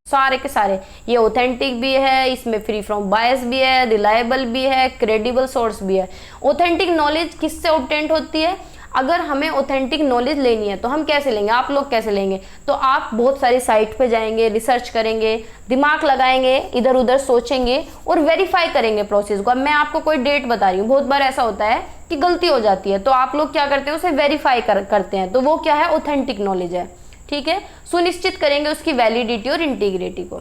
सारे के सारे। ये ऑथेंटिक भी है, इसमें फ्री फ्रॉम बायस भी है, रिलायबल भी है, क्रेडिबल सोर्स भी है। ऑथेंटिक नॉलेज किससे ऑब्टेंड होती है? अगर हमें ऑथेंटिक नॉलेज लेनी है तो हम कैसे लेंगे? आप लोग कैसे लेंगे? तो आप बहुत सारी साइट पे जाएंगे, रिसर्च करेंगे, दिमाग लगाएंगे, इधर उधर सोचेंगे और वेरीफाई करेंगे प्रोसेस को। अब मैं आपको कोई डेट बता रही हूँ, बहुत बार ऐसा होता है कि गलती हो जाती है, तो आप लोग क्या करते हैं? उसे वेरीफाई करते हैं, तो वो क्या है? ऑथेंटिक नॉलेज है। ठीक है, सुनिश्चित करेंगे उसकी वैलिडिटी और इंटीग्रिटी को।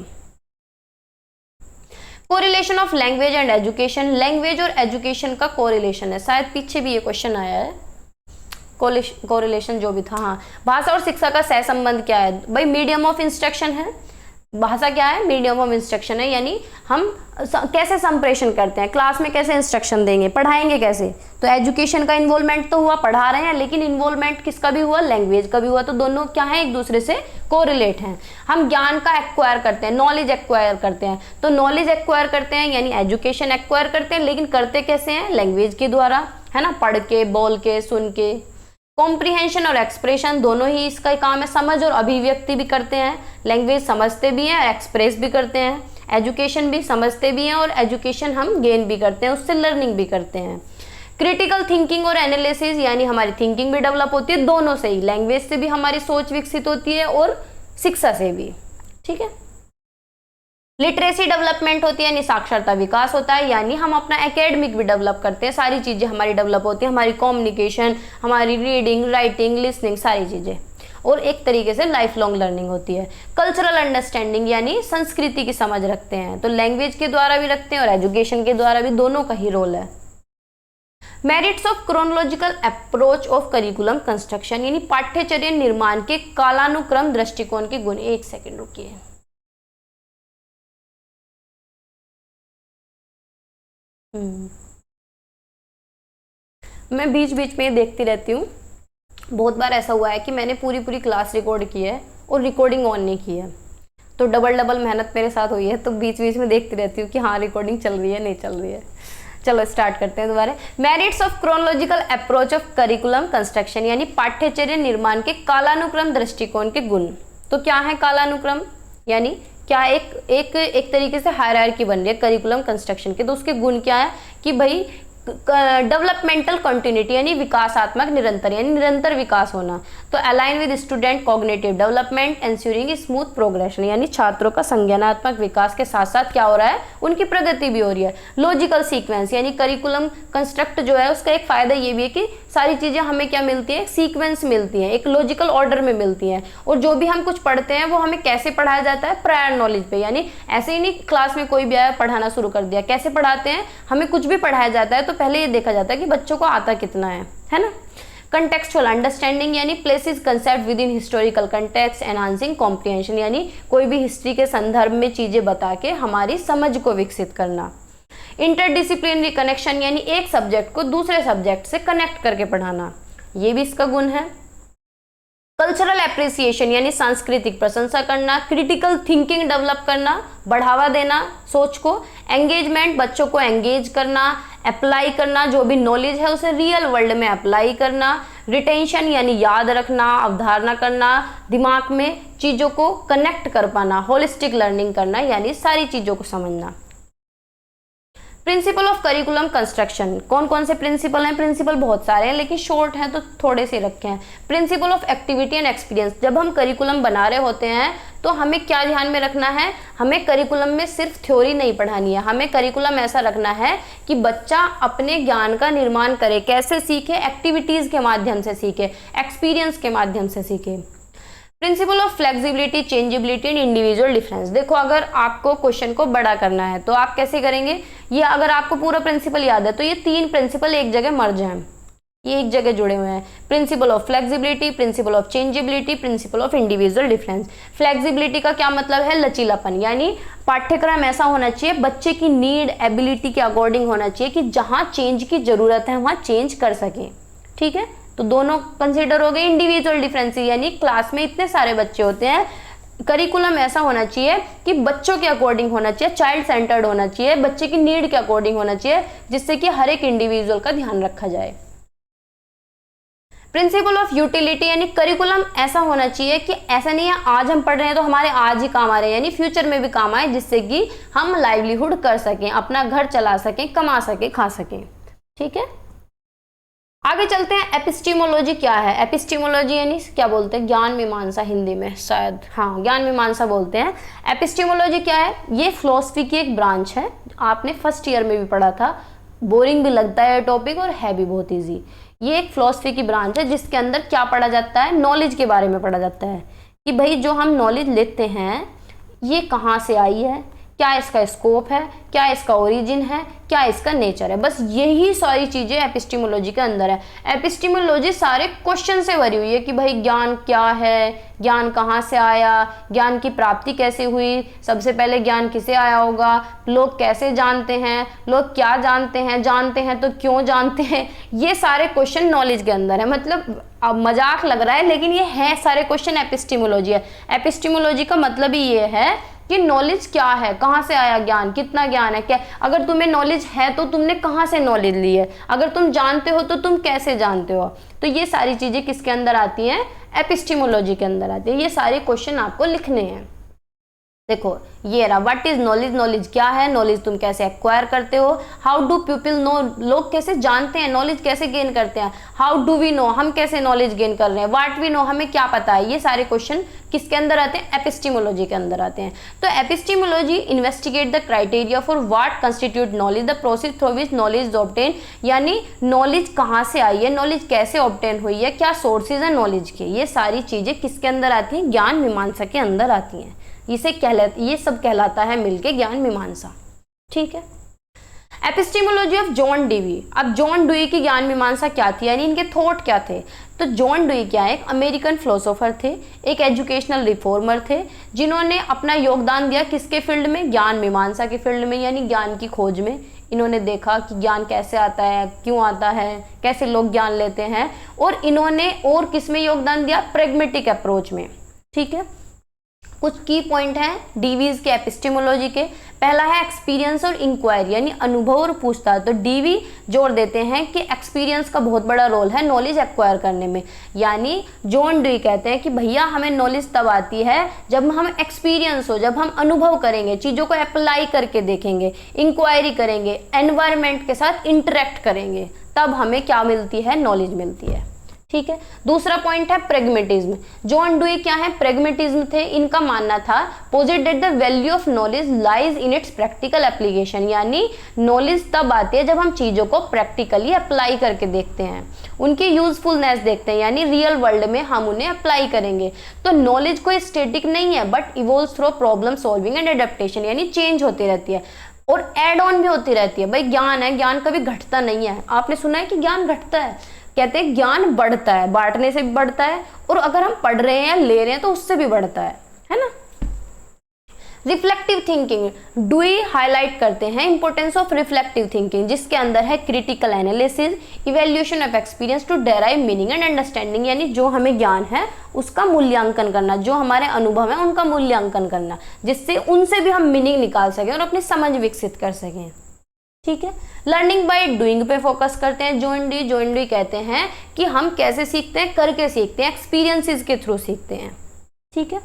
Correlation of language and education, language और एजुकेशन का कोरिलेशन है, शायद पीछे भी ये क्वेश्चन आया है। कोरिलेशन जो भी था, हाँ। भाषा और शिक्षा का सहसंबंध क्या है? भाई मीडियम ऑफ इंस्ट्रक्शन है, भाषा क्या है? मीडियम ऑफ इंस्ट्रक्शन है, यानी हम कैसे संप्रेषण करते हैं, क्लास में कैसे इंस्ट्रक्शन देंगे, पढ़ाएंगे कैसे। तो एजुकेशन का इन्वॉल्वमेंट तो हुआ, पढ़ा रहे हैं, लेकिन इन्वॉल्वमेंट किसका भी हुआ? लैंग्वेज का भी हुआ। तो दोनों क्या है? एक दूसरे से कोरिलेट हैं। हम ज्ञान का एक्वायर करते हैं, नॉलेज एक्वायर करते हैं, तो नॉलेज एक्वायर करते हैं यानी एजुकेशन एक्वायर करते हैं, लेकिन करते कैसे हैं? लैंग्वेज के द्वारा, है ना, पढ़ के, बोल के, सुन के। कॉम्प्रिहेंशन और एक्सप्रेशन दोनों ही इसका काम है, समझ और अभिव्यक्ति भी करते हैं। लैंग्वेज समझते भी हैं, एक्सप्रेस भी करते हैं। एजुकेशन भी समझते भी हैं और एजुकेशन हम गेन भी करते हैं, उससे लर्निंग भी करते हैं। क्रिटिकल थिंकिंग और एनालिसिस, यानी हमारी थिंकिंग भी डेवलप होती है, दोनों से ही, लैंग्वेज से भी हमारी सोच विकसित होती है और शिक्षा से भी। ठीक है, लिटरेसी डेवलपमेंट होती है, यानी साक्षरता विकास होता है, यानी हम अपना एकेडमिक भी डेवलप करते हैं, सारी चीज़ें हमारी डेवलप होती है, हमारी कम्युनिकेशन, हमारी रीडिंग, राइटिंग, लिसनिंग, सारी चीज़ें, और एक तरीके से लाइफ लॉन्ग लर्निंग होती है। कल्चरल अंडरस्टैंडिंग, यानी संस्कृति की समझ रखते हैं, तो लैंग्वेज के द्वारा भी रखते हैं और एजुकेशन के द्वारा भी, दोनों का ही रोल है। Merits of chronological approach of curriculum construction, यानी पाठ्यचर्या निर्माण के कालानुक्रम दृष्टिकोण के गुण। एक सेकेंड रुकिए। मैं बीच बीच में देखती रहती हूँ, बहुत बार ऐसा हुआ है कि मैंने पूरी क्लास रिकॉर्ड की है और रिकॉर्डिंग ऑन नहीं की है, तो डबल मेहनत मेरे साथ हुई है, तो बीच बीच में देखती रहती हूँ कि हाँ रिकॉर्डिंग चल रही है नहीं चल रही है। चलो स्टार्ट करते हैं दोबारा। Merits of chronological approach of curriculum construction, यानी पाठ्यचर्या निर्माण के कालानुक्रम दृष्टिकोण के गुण। तो क्या है कालानुक्रम? यानी क्या एक तरीके से हायरार्की बन रही है करिकुलम कंस्ट्रक्शन के, तो उसके गुण क्या है कि भाई डेवलपमेंटल कंटिन्यूटी यानी विकासात्मक निरंतर यानी निरंतर विकास होना। तो align with student cognitive development ensuring smooth progression यानी छात्रों का संज्ञानात्मक विकास के साथ साथ क्या हो रहा है, उनकी प्रगति भी हो रही है। लॉजिकल सीक्वेंस यानी करिकुलम कंस्ट्रक्ट जो है उसका एक फायदा ये भी है कि सारी चीजें हमें क्या मिलती है, सीक्वेंस मिलती है, एक लॉजिकल ऑर्डर में मिलती हैं। और जो भी हम कुछ पढ़ते हैं वो हमें कैसे पढ़ाया जाता है, प्रायर नॉलेज पे, यानी ऐसे ही नहीं क्लास में कोई भी आया पढ़ाना शुरू कर दिया। कैसे पढ़ाते हैं, हमें कुछ भी पढ़ाया जाता है तो पहले ये देखा जाता है कि बच्चों को आता कितना है ना। कंटेक्चुअल अंडरस्टैंडिंग यानी places concept with in historical context enhancing comprehension यानी कोई भी हिस्ट्री के संदर्भ में चीजें बता के हमारी समझ को विकसित करना। इंटरडिसिप्लिनरी कनेक्शन यानी एक सब्जेक्ट को दूसरे सब्जेक्ट से कनेक्ट करके पढ़ाना, ये भी इसका गुण है। कल्चरल एप्रिसिएशन यानी सांस्कृतिक प्रशंसा करना। क्रिटिकल थिंकिंग डेवलप करना, बढ़ावा देना सोच को। एंगेजमेंट बच्चों को एंगेज करना, अप्लाई करना, जो भी नॉलेज है उसे रियल वर्ल्ड में अप्लाई करना। रिटेंशन यानी याद रखना, अवधारणा करना, दिमाग में चीज़ों को कनेक्ट कर पाना। होलिस्टिक लर्निंग करना यानी सारी चीज़ों को समझना। प्रिंसिपल ऑफ करिकुलम कंस्ट्रक्शन, कौन कौन से प्रिंसिपल हैं? प्रिंसिपल बहुत सारे हैं लेकिन शॉर्ट हैं तो थोड़े से रखे हैं। Principle of activity and experience, जब हम करिकुलम बना रहे होते हैं तो हमें क्या ध्यान में रखना है, हमें करिकुलम में सिर्फ थ्योरी नहीं पढ़ानी है, हमें करिकुलम ऐसा रखना है कि बच्चा अपने ज्ञान का निर्माण करे। कैसे सीखे? एक्टिविटीज के माध्यम से सीखे, एक्सपीरियंस के माध्यम से सीखे। Principle of flexibility, changeability and individual difference, देखो अगर आपको क्वेश्चन को बड़ा करना है तो आप कैसे करेंगे, ये अगर आपको पूरा प्रिंसिपल याद है तो ये तीन प्रिंसिपल एक जगह मर्ज हैं, ये एक जगह जुड़े हुए हैं। Principle of flexibility, principle of changeability, principle of individual difference. Flexibility का क्या मतलब है? लचीलापन, यानी पाठ्यक्रम ऐसा होना चाहिए बच्चे की नीड एबिलिटी के अकॉर्डिंग होना चाहिए कि जहाँ चेंज की जरूरत है वहाँ चेंज कर सकें। ठीक है, तो दोनों कंसीडर हो गए। इंडिविजुअल डिफरेंस यानी क्लास में इतने सारे बच्चे होते हैं, करिकुलम ऐसा होना चाहिए कि बच्चों के अकॉर्डिंग होना चाहिए, चाइल्ड सेंटर्ड होना चाहिए, बच्चे की नीड के अकॉर्डिंग होना चाहिए, जिससे कि हर एक इंडिविजुअल का ध्यान रखा जाए। प्रिंसिपल ऑफ यूटिलिटी यानी करिकुलम ऐसा होना चाहिए कि ऐसा नहीं है आज हम पढ़ रहे हैं तो हमारे आज ही काम आ रहे हैं, यानी फ्यूचर में भी काम आए, जिससे कि हम लाइवलीहुड कर सकें, अपना घर चला सकें, कमा सकें, खा सकें। ठीक है, आगे चलते हैं। एपिस्टीमोलॉजी क्या है? एपिस्टीमोलॉजी यानी क्या बोलते हैं? ज्ञान मीमांसा, हिंदी में शायद, हाँ ज्ञान मीमांसा बोलते हैं। एपिस्टीमोलॉजी क्या है? ये फिलॉसफी की एक ब्रांच है, आपने फर्स्ट ईयर में भी पढ़ा था। बोरिंग भी लगता है टॉपिक और है भी बहुत ईजी। ये एक फिलॉसफी की ब्रांच है जिसके अंदर क्या पढ़ा जाता है? नॉलेज के बारे में पढ़ा जाता है कि भाई जो हम नॉलेज लेते हैं ये कहाँ से आई है, क्या इसका स्कोप है, क्या इसका ओरिजिन है, क्या इसका नेचर है। बस यही सारी चीजें एपिस्टीमोलॉजी के अंदर है। एपिस्टीमोलॉजी सारे क्वेश्चन से भरी हुई है कि भाई ज्ञान क्या है, ज्ञान कहाँ से आया, ज्ञान की प्राप्ति कैसे हुई, सबसे पहले ज्ञान किसे आया होगा, लोग कैसे जानते हैं, लोग क्या जानते हैं तो क्यों जानते हैं। ये सारे क्वेश्चन नॉलेज के अंदर है। मतलब अब मजाक लग रहा है लेकिन ये है सारे क्वेश्चन एपिस्टीमोलॉजी है। एपिस्टीमोलॉजी का मतलब ही ये है कि नॉलेज क्या है, कहाँ से आया ज्ञान, कितना ज्ञान है, क्या, अगर तुम्हें नॉलेज है तो तुमने कहाँ से नॉलेज ली है, अगर तुम जानते हो तो तुम कैसे जानते हो। तो ये सारी चीजें किसके अंदर आती हैं? एपिस्टीमोलॉजी के अंदर आती है। ये सारे क्वेश्चन आपको लिखने हैं। देखो ये रहा, व्हाट इज नॉलेज, नॉलेज क्या है, नॉलेज तुम कैसे एक्वायर करते हो, हाउ डू पीपल नो, लोग कैसे जानते हैं, नॉलेज कैसे गेन करते हैं, हाउ डू वी नो, हम कैसे नॉलेज गेन कर रहे हैं, व्हाट वी नो, हमें क्या पता है। ये सारे क्वेश्चन किसके अंदर आते हैं? एपिस्टीमोलॉजी के अंदर आते हैं। तो epistemology investigate the criteria for what constitute knowledge, the process through which knowledge is obtain, यानी नॉलेज कहाँ से आई है, नॉलेज कैसे ऑब्टेन हुई है, क्या सोर्सेज है नॉलेज के। ये सारी चीजें किसके अंदर आती हैं? ज्ञान मीमांसा के अंदर आती हैं। ये सब कहलाता है मिलके ज्ञान मीमांसा। ठीक है, एपिस्टीमोलॉजी ऑफ जॉन डीवी। अब जॉन डुई की ज्ञान मीमांसा क्या थी, यानी इनके थॉट क्या थे। तो जॉन डुई क्या है? एक अमेरिकन फिलोसोफर थे, एक एजुकेशनल रिफॉर्मर थे, जिन्होंने अपना योगदान दिया किसके फील्ड में? ज्ञान मीमांसा के फील्ड में, यानी ज्ञान की खोज में। इन्होंने देखा कि ज्ञान कैसे आता है, क्यों आता है, कैसे लोग ज्ञान लेते हैं, और इन्होंने और किस में योगदान दिया? प्रैग्मेटिक अप्रोच में। ठीक है, कुछ की पॉइंट हैं डीवीज के एपिस्टीमोलॉजी के। पहला है एक्सपीरियंस और इंक्वायरी यानी अनुभव और पूछताछ। तो डीवी जोड़ देते हैं कि एक्सपीरियंस का बहुत बड़ा रोल है नॉलेज एक्वायर करने में, यानी जॉन डी कहते हैं कि भैया हमें नॉलेज तब आती है जब हम एक्सपीरियंस हो, जब हम अनुभव करेंगे, चीज़ों को अप्लाई करके देखेंगे, इंक्वायरी करेंगे, एनवायरनमेंट के साथ इंटरेक्ट करेंगे, तब हमें क्या मिलती है, नॉलेज मिलती है। ठीक है। दूसरा पॉइंट है प्रेगमेटिज्म। जॉन डुई क्या है, प्रेगमेटिज्म थे। इनका मानना था पोजिट that the value of knowledge lies in its practical application, यानी नॉलेज तब आती है जब हम चीज़ों को प्रैक्टिकली अप्लाई करके देखते हैं, उनकी यूजफुलनेस देखते हैं, यानी रियल वर्ल्ड में हम उन्हें अप्लाई करेंगे। तो नॉलेज कोई स्टेटिक नहीं है but evolves through problem solving and adaptation, यानी चेंज होती रहती है और एड ऑन भी होती रहती है। भाई ज्ञान है, ज्ञान कभी घटता नहीं है। आपने सुना है कि ज्ञान घटता है? कहते हैं ज्ञान बढ़ता है, बांटने से भी बढ़ता है, और अगर हम पढ़ रहे हैं, ले रहे हैं तो उससे भी बढ़ता है ना। रिफ्लेक्टिव थिंकिंग, डुई हाईलाइट करते हैं इंपॉर्टेंस ऑफ रिफ्लेक्टिव थिंकिंग, जिसके अंदर है critical analysis, evaluation of experience to derive meaning and understanding, यानी जो हमें ज्ञान है उसका मूल्यांकन करना, जो हमारे अनुभव है उनका मूल्यांकन करना, जिससे उनसे भी हम मीनिंग निकाल सकें और अपनी समझ विकसित कर सकें। ठीक है। लर्निंग बाय डूइंग पे फोकस करते हैं जॉन डी कहते हैं कि हम कैसे सीखते हैं, करके सीखते हैं, एक्सपीरियंसेस के थ्रू सीखते हैं। ठीक है।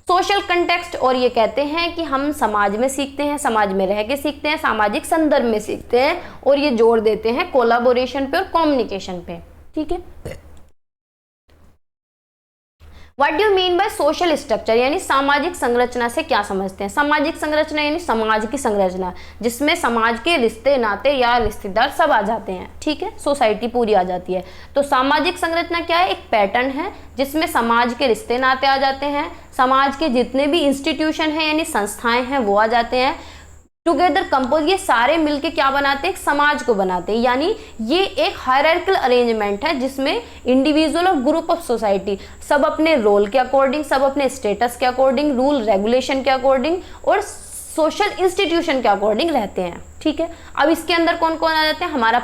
सोशल कंटेक्स्ट, और ये कहते हैं कि हम समाज में सीखते हैं, समाज में रह के सीखते हैं, सामाजिक संदर्भ में सीखते हैं, और ये जोड़ देते हैं कोलाबोरेशन पे और कम्युनिकेशन पे। ठीक है। What do you mean by social structure, यानी सामाजिक संरचना से क्या समझते हैं? सामाजिक संरचना यानी समाज की संरचना, जिसमें समाज के रिश्ते नाते या रिश्तेदार सब आ जाते हैं। ठीक है, सोसाइटी पूरी आ जाती है। तो सामाजिक संरचना क्या है? एक पैटर्न है जिसमें समाज के रिश्ते नाते आ जाते हैं, समाज के जितने भी इंस्टीट्यूशन हैं यानी संस्थाएं हैं वो आ जाते हैं, टुगेदर कंपोज, ये सारे मिलके क्या बनाते हैं? एक समाज को बनाते हैं। यानी ये एक हायरार्किकल अरेंजमेंट है जिसमें इंडिविजुअल और ग्रुप ऑफ सोसाइटी सब अपने रोल के अकॉर्डिंग, सब अपने स्टेटस के अकॉर्डिंग, रूल रेगुलेशन के अकॉर्डिंग और सोशल इंस्टीट्यूशन के अकॉर्डिंग रहते हैं। ठीक है। अब इसके अंदर कौन कौन आ जाते हैं? हमारा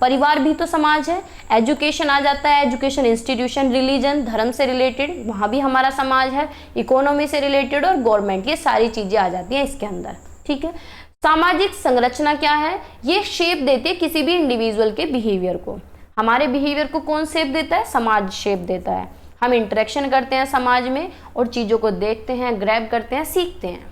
परिवार भी तो समाज है। एजुकेशन आ जाता है, एजुकेशन इंस्टीट्यूशन, रिलीजन धर्म से रिलेटेड, वहाँ भी हमारा समाज है, इकोनॉमी से रिलेटेड और गवर्नमेंट, ये सारी चीजें आ जाती हैं इसके अंदर। ठीक है। सामाजिक संरचना क्या है? ये शेप देती है किसी भी इंडिविजुअल के बिहेवियर को। हमारे बिहेवियर को कौन शेप देता है? समाज शेप देता है। हम इंटरेक्शन करते हैं समाज में और चीजों को देखते हैं, ग्रैब करते हैं, सीखते हैं।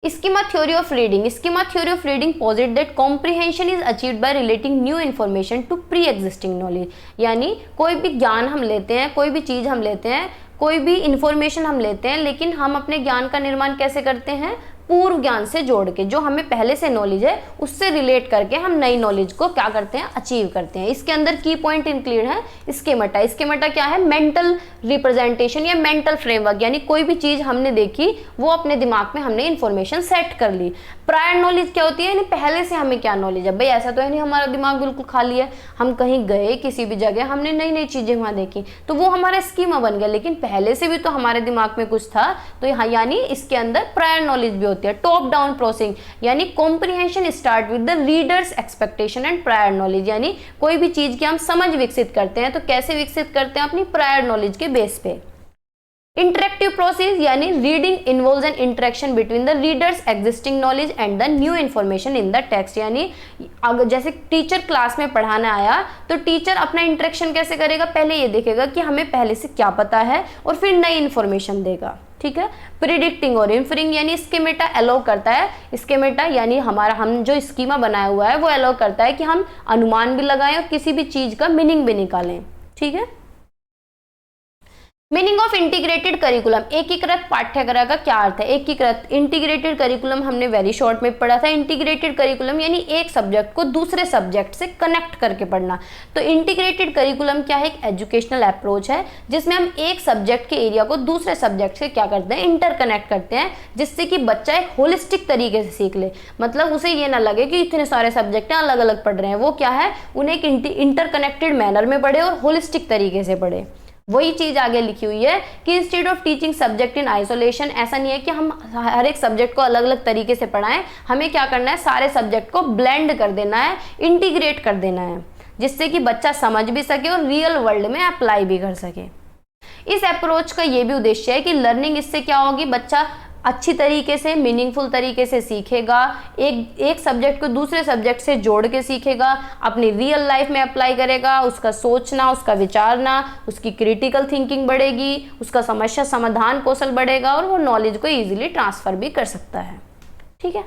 Schema theory of reading posit that comprehension is achieved by relating new information to pre existing knowledge, यानी कोई भी ज्ञान हम लेते हैं, कोई भी चीज हम लेते हैं, कोई भी इंफॉर्मेशन हम लेते हैं, लेकिन हम अपने ज्ञान का निर्माण कैसे करते हैं? पूर्व ज्ञान से जोड़ के, जो हमें पहले से नॉलेज है उससे रिलेट करके हम नई नॉलेज को क्या करते हैं? अचीव करते हैं। इसके अंदर की पॉइंट इंक्लूड है स्कीमेटा क्या है? मेंटल रिप्रेजेंटेशन या मेंटल फ्रेमवर्क, यानी कोई भी चीज हमने देखी वो अपने दिमाग में हमने इंफॉर्मेशन सेट कर ली। प्रायर नॉलेज क्या होती है? यानी पहले से हमें क्या नॉलेज है। भाई ऐसा तो है नहीं हमारा दिमाग बिल्कुल खाली है, हम कहीं गए किसी भी जगह, हमने नई नई चीजें वहां देखी तो वो हमारा स्कीमा बन गया, लेकिन पहले से भी तो हमारे दिमाग में कुछ था। तो यहाँ यानी इसके अंदर प्रायर नॉलेज भी होती है। टॉप डाउन प्रोसेसिंग, यानी comprehension start with the readers expectation and prior knowledge, यानी कोई भी चीज की हम समझ विकसित करते हैं तो कैसे विकसित करते हैं? अपनी प्रायर नॉलेज के बेस पे। इंटरेक्टिव प्रोसेस, यानी reading involves N interaction between the readers existing knowledge and the new information in the text, यानी अगर जैसे टीचर क्लास में पढ़ाने आया तो टीचर अपना इंटरेक्शन कैसे करेगा? पहले ये देखेगा कि हमें पहले से क्या पता है और फिर नई इन्फॉर्मेशन देगा। ठीक है। प्रिडिक्टिंग और इन्फरिंग, यानी स्कीमेटा अलाउ करता है, स्कीमेटा यानी हम जो स्कीमा बनाया हुआ है वो अलाउ करता है कि हम अनुमान भी लगाएं और किसी भी चीज का मीनिंग भी निकालें। ठीक है। मीनिंग ऑफ इंटीग्रेटेड करिकुलम, एकीकृत पाठ्यक्रम का क्या अर्थ है? एकीकृत इंटीग्रेटेड करिकुलम हमने वेरी शॉर्ट में पढ़ा था। इंटीग्रेटेड करिकुलम यानी एक सब्जेक्ट को दूसरे सब्जेक्ट से कनेक्ट करके पढ़ना। तो इंटीग्रेटेड करिकुलम क्या है? एक एजुकेशनल अप्रोच है जिसमें हम एक सब्जेक्ट के एरिया को दूसरे सब्जेक्ट से क्या करते हैं? इंटरकनेक्ट करते हैं, जिससे कि बच्चा एक होलिस्टिक तरीके से सीख ले। मतलब उसे ये ना लगे कि इतने सारे सब्जेक्ट अलग अलग पढ़ रहे हैं, वो क्या है? उन्हें एक इंटरकनेक्टेड मैनर में पढ़े और होलिस्टिक तरीके से पढ़े। वही चीज आगे लिखी हुई है कि instead of teaching subject in isolation, ऐसा नहीं है कि हम हर एक सब्जेक्ट को अलग अलग तरीके से पढ़ाएं, हमें क्या करना है? सारे सब्जेक्ट को ब्लेंड कर देना है, इंटीग्रेट कर देना है, जिससे कि बच्चा समझ भी सके और रियल वर्ल्ड में अप्लाई भी कर सके। इस अप्रोच का ये भी उद्देश्य है कि लर्निंग इससे क्या होगी? बच्चा अच्छी तरीके से, मीनिंगफुल तरीके से सीखेगा, एक सब्जेक्ट को दूसरे सब्जेक्ट से जोड़ के सीखेगा, अपनी रियल लाइफ में अप्लाई करेगा, उसका सोचना, उसका विचारना, उसकी क्रिटिकल थिंकिंग बढ़ेगी, उसका समस्या समाधान कौशल बढ़ेगा और वो नॉलेज को ईजिली ट्रांसफर भी कर सकता है। ठीक है।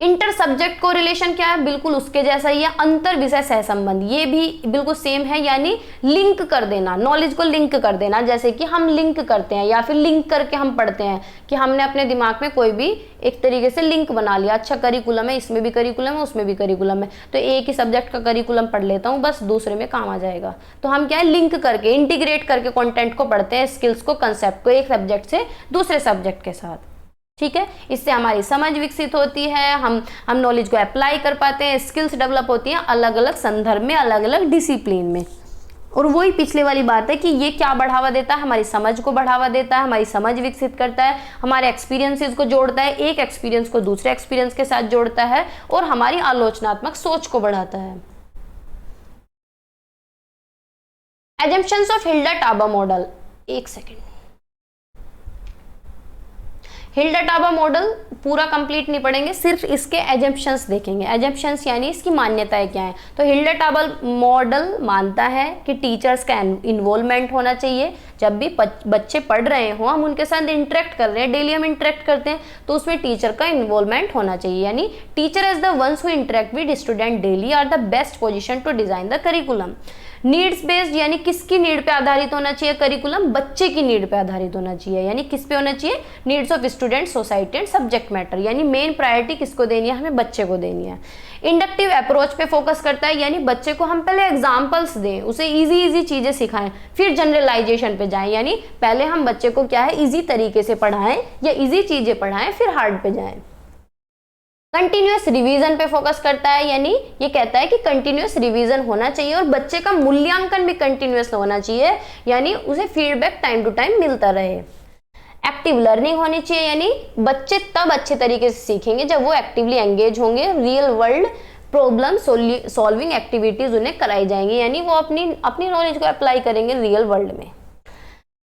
इंटर सब्जेक्ट को रिलेशन क्या है, बिल्कुल उसके जैसा ही है, अंतर विषय सह संबंध, ये भी बिल्कुल सेम है, यानी लिंक कर देना, नॉलेज को लिंक कर देना, जैसे कि हम लिंक करते हैं या फिर लिंक करके हम पढ़ते हैं कि हमने अपने दिमाग में कोई भी एक तरीके से लिंक बना लिया, अच्छा करिकुलम है, इसमें भी करिकुलम है, उसमें भी करिकुलम है, तो एक ही सब्जेक्ट का करिकुलम पढ़ लेता हूँ, बस दूसरे में काम आ जाएगा। तो हम क्या है, लिंक करके, इंटीग्रेट करके कंटेंट को पढ़ते हैं, स्किल्स को, कंसेप्ट को, एक सब्जेक्ट से दूसरे सब्जेक्ट के साथ। ठीक है। इससे हमारी समझ विकसित होती है, हम नॉलेज को अप्लाई कर पाते हैं, स्किल्स डेवलप होती हैं अलग अलग संदर्भ में, अलग अलग डिसिप्लिन में। और वही पिछले वाली बात है कि ये क्या बढ़ावा देता है, हमारी समझ को बढ़ावा देता है, हमारी समझ विकसित करता है, हमारे एक्सपीरियंसेस को जोड़ता है, एक एक्सपीरियंस को दूसरे एक्सपीरियंस के साथ जोड़ता है और हमारी आलोचनात्मक सोच को बढ़ाता है। एजम्पशंस ऑफ हिल्डर-टाबर मॉडल, एक सेकेंड, हिल्डर-टाबर मॉडल पूरा कंप्लीट नहीं पढ़ेंगे, सिर्फ इसके एजम्पशंस देखेंगे। एजम्पशंस यानी इसकी मान्यताएं क्या है। तो हिल्डर-टाबर मॉडल मानता है कि टीचर्स का इन्वॉल्वमेंट होना चाहिए, जब भी बच्चे पढ़ रहे हो, हम उनके साथ इंटरेक्ट कर रहे हैं, डेली हम इंटरेक्ट करते हैं, तो उसमें टीचर का इन्वॉल्वमेंट होना चाहिए, यानी teacher as the ones who interact with student daily are the best position to design the curriculum. Needs based, यानी किसकी नीड पे आधारित होना चाहिए करिकुलम, बच्चे की नीड पे आधारित होना चाहिए, यानी किस पे होना चाहिए, needs of student, society and subject matter, यानी मेन प्रायोरिटी किसको देनी है, हमें बच्चे को देनी है। इंडक्टिव अप्रोच पे फोकस करता है, यानी बच्चे को हम पहले एग्जांपल्स दें, उसे इजी चीजें सिखाएं, फिर जनरलाइजेशन पे जाएं, यानी पहले हम बच्चे को क्या है, इजी तरीके से पढ़ाएं या इजी चीजें पढ़ाएं, फिर हार्ड पे जाएं। कंटिन्यूअस रिवीजन पे फोकस करता है, यानी ये कहता है कि कंटिन्यूअस रिवीजन होना चाहिए और बच्चे का मूल्यांकन भी कंटिन्यूअस होना चाहिए, यानी उसे फीडबैक टाइम टू टाइम मिलता रहे। एक्टिव लर्निंग होनी चाहिए, यानी बच्चे तब अच्छे तरीके से सीखेंगे जब वो एक्टिवली एंगेज होंगे, real world problem solving activities उन्हें कराई जाएंगी, यानी वो अपनी नॉलेज को अप्लाई करेंगे रियल वर्ल्ड में।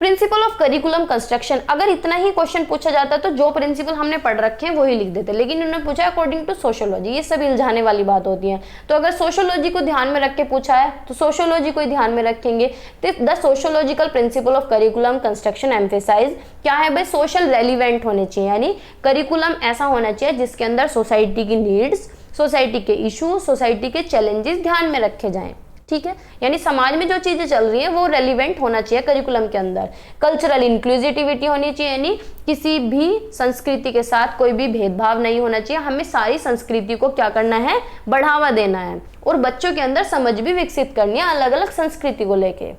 प्रिंसिपल ऑफ करिकुलम कंस्ट्रक्शन, अगर इतना ही क्वेश्चन पूछा जाता तो जो प्रिंसिपल हमने पढ़ रखे हैं वही लिख देते, लेकिन उन्होंने पूछा अकॉर्डिंग टू सोशियोलॉजी, ये सब इल्झाने वाली बात होती है। तो अगर सोशियोलॉजी को ध्यान में रख के पूछा है तो सोशियोलॉजी को ही ध्यान में रखेंगे। The sociological principle of curriculum construction emphasise क्या है भाई, सोशल रेलिवेंट होने चाहिए, यानी करिकुलम ऐसा होना चाहिए जिसके अंदर सोसाइटी की नीड्स, सोसाइटी के इशू, सोसाइटी के चैलेंजेस ध्यान में रखे जाएं। ठीक है, यानी समाज में जो चीजें चल रही है वो रेलिवेंट होना चाहिए करिकुलम के अंदर। कल्चरल इंक्लूसिविटी होनी चाहिए, यानी किसी भी संस्कृति के साथ कोई भी भेदभाव नहीं होना चाहिए, हमें सारी संस्कृति को क्या करना है, बढ़ावा देना है और बच्चों के अंदर समझ भी विकसित करनी है अलग अलग संस्कृति को लेके।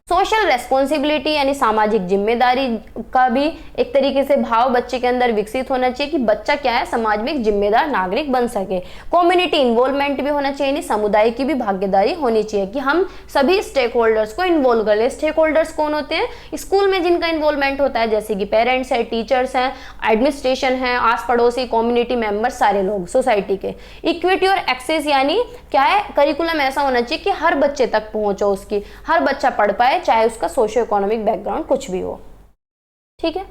सोशल रेस्पॉन्सिबिलिटी यानी सामाजिक जिम्मेदारी का भी एक तरीके से भाव बच्चे के अंदर विकसित होना चाहिए कि बच्चा क्या है, समाज में एक जिम्मेदार नागरिक बन सके। कम्युनिटी इन्वॉल्वमेंट भी होना चाहिए, यानी समुदाय की भी भागीदारी होनी चाहिए कि हम सभी स्टेक होल्डर्स को इन्वॉल्व कर ले। स्टेक होल्डर्स कौन होते हैं, स्कूल में जिनका इन्वॉल्वमेंट होता है, जैसे कि पेरेंट्स है, टीचर्स हैं, एडमिनिस्ट्रेशन है, आस पड़ोसी, कम्युनिटी मेंबर, सारे लोग सोसाइटी के। इक्विटी और एक्सेस यानी क्या है, करिकुलम ऐसा होना चाहिए कि हर बच्चे तक पहुंचो, उसकी हर बच्चा पढ़ पाए, चाहे उसका सोशियो इकोनॉमिक बैकग्राउंड कुछ भी हो। ठीक है।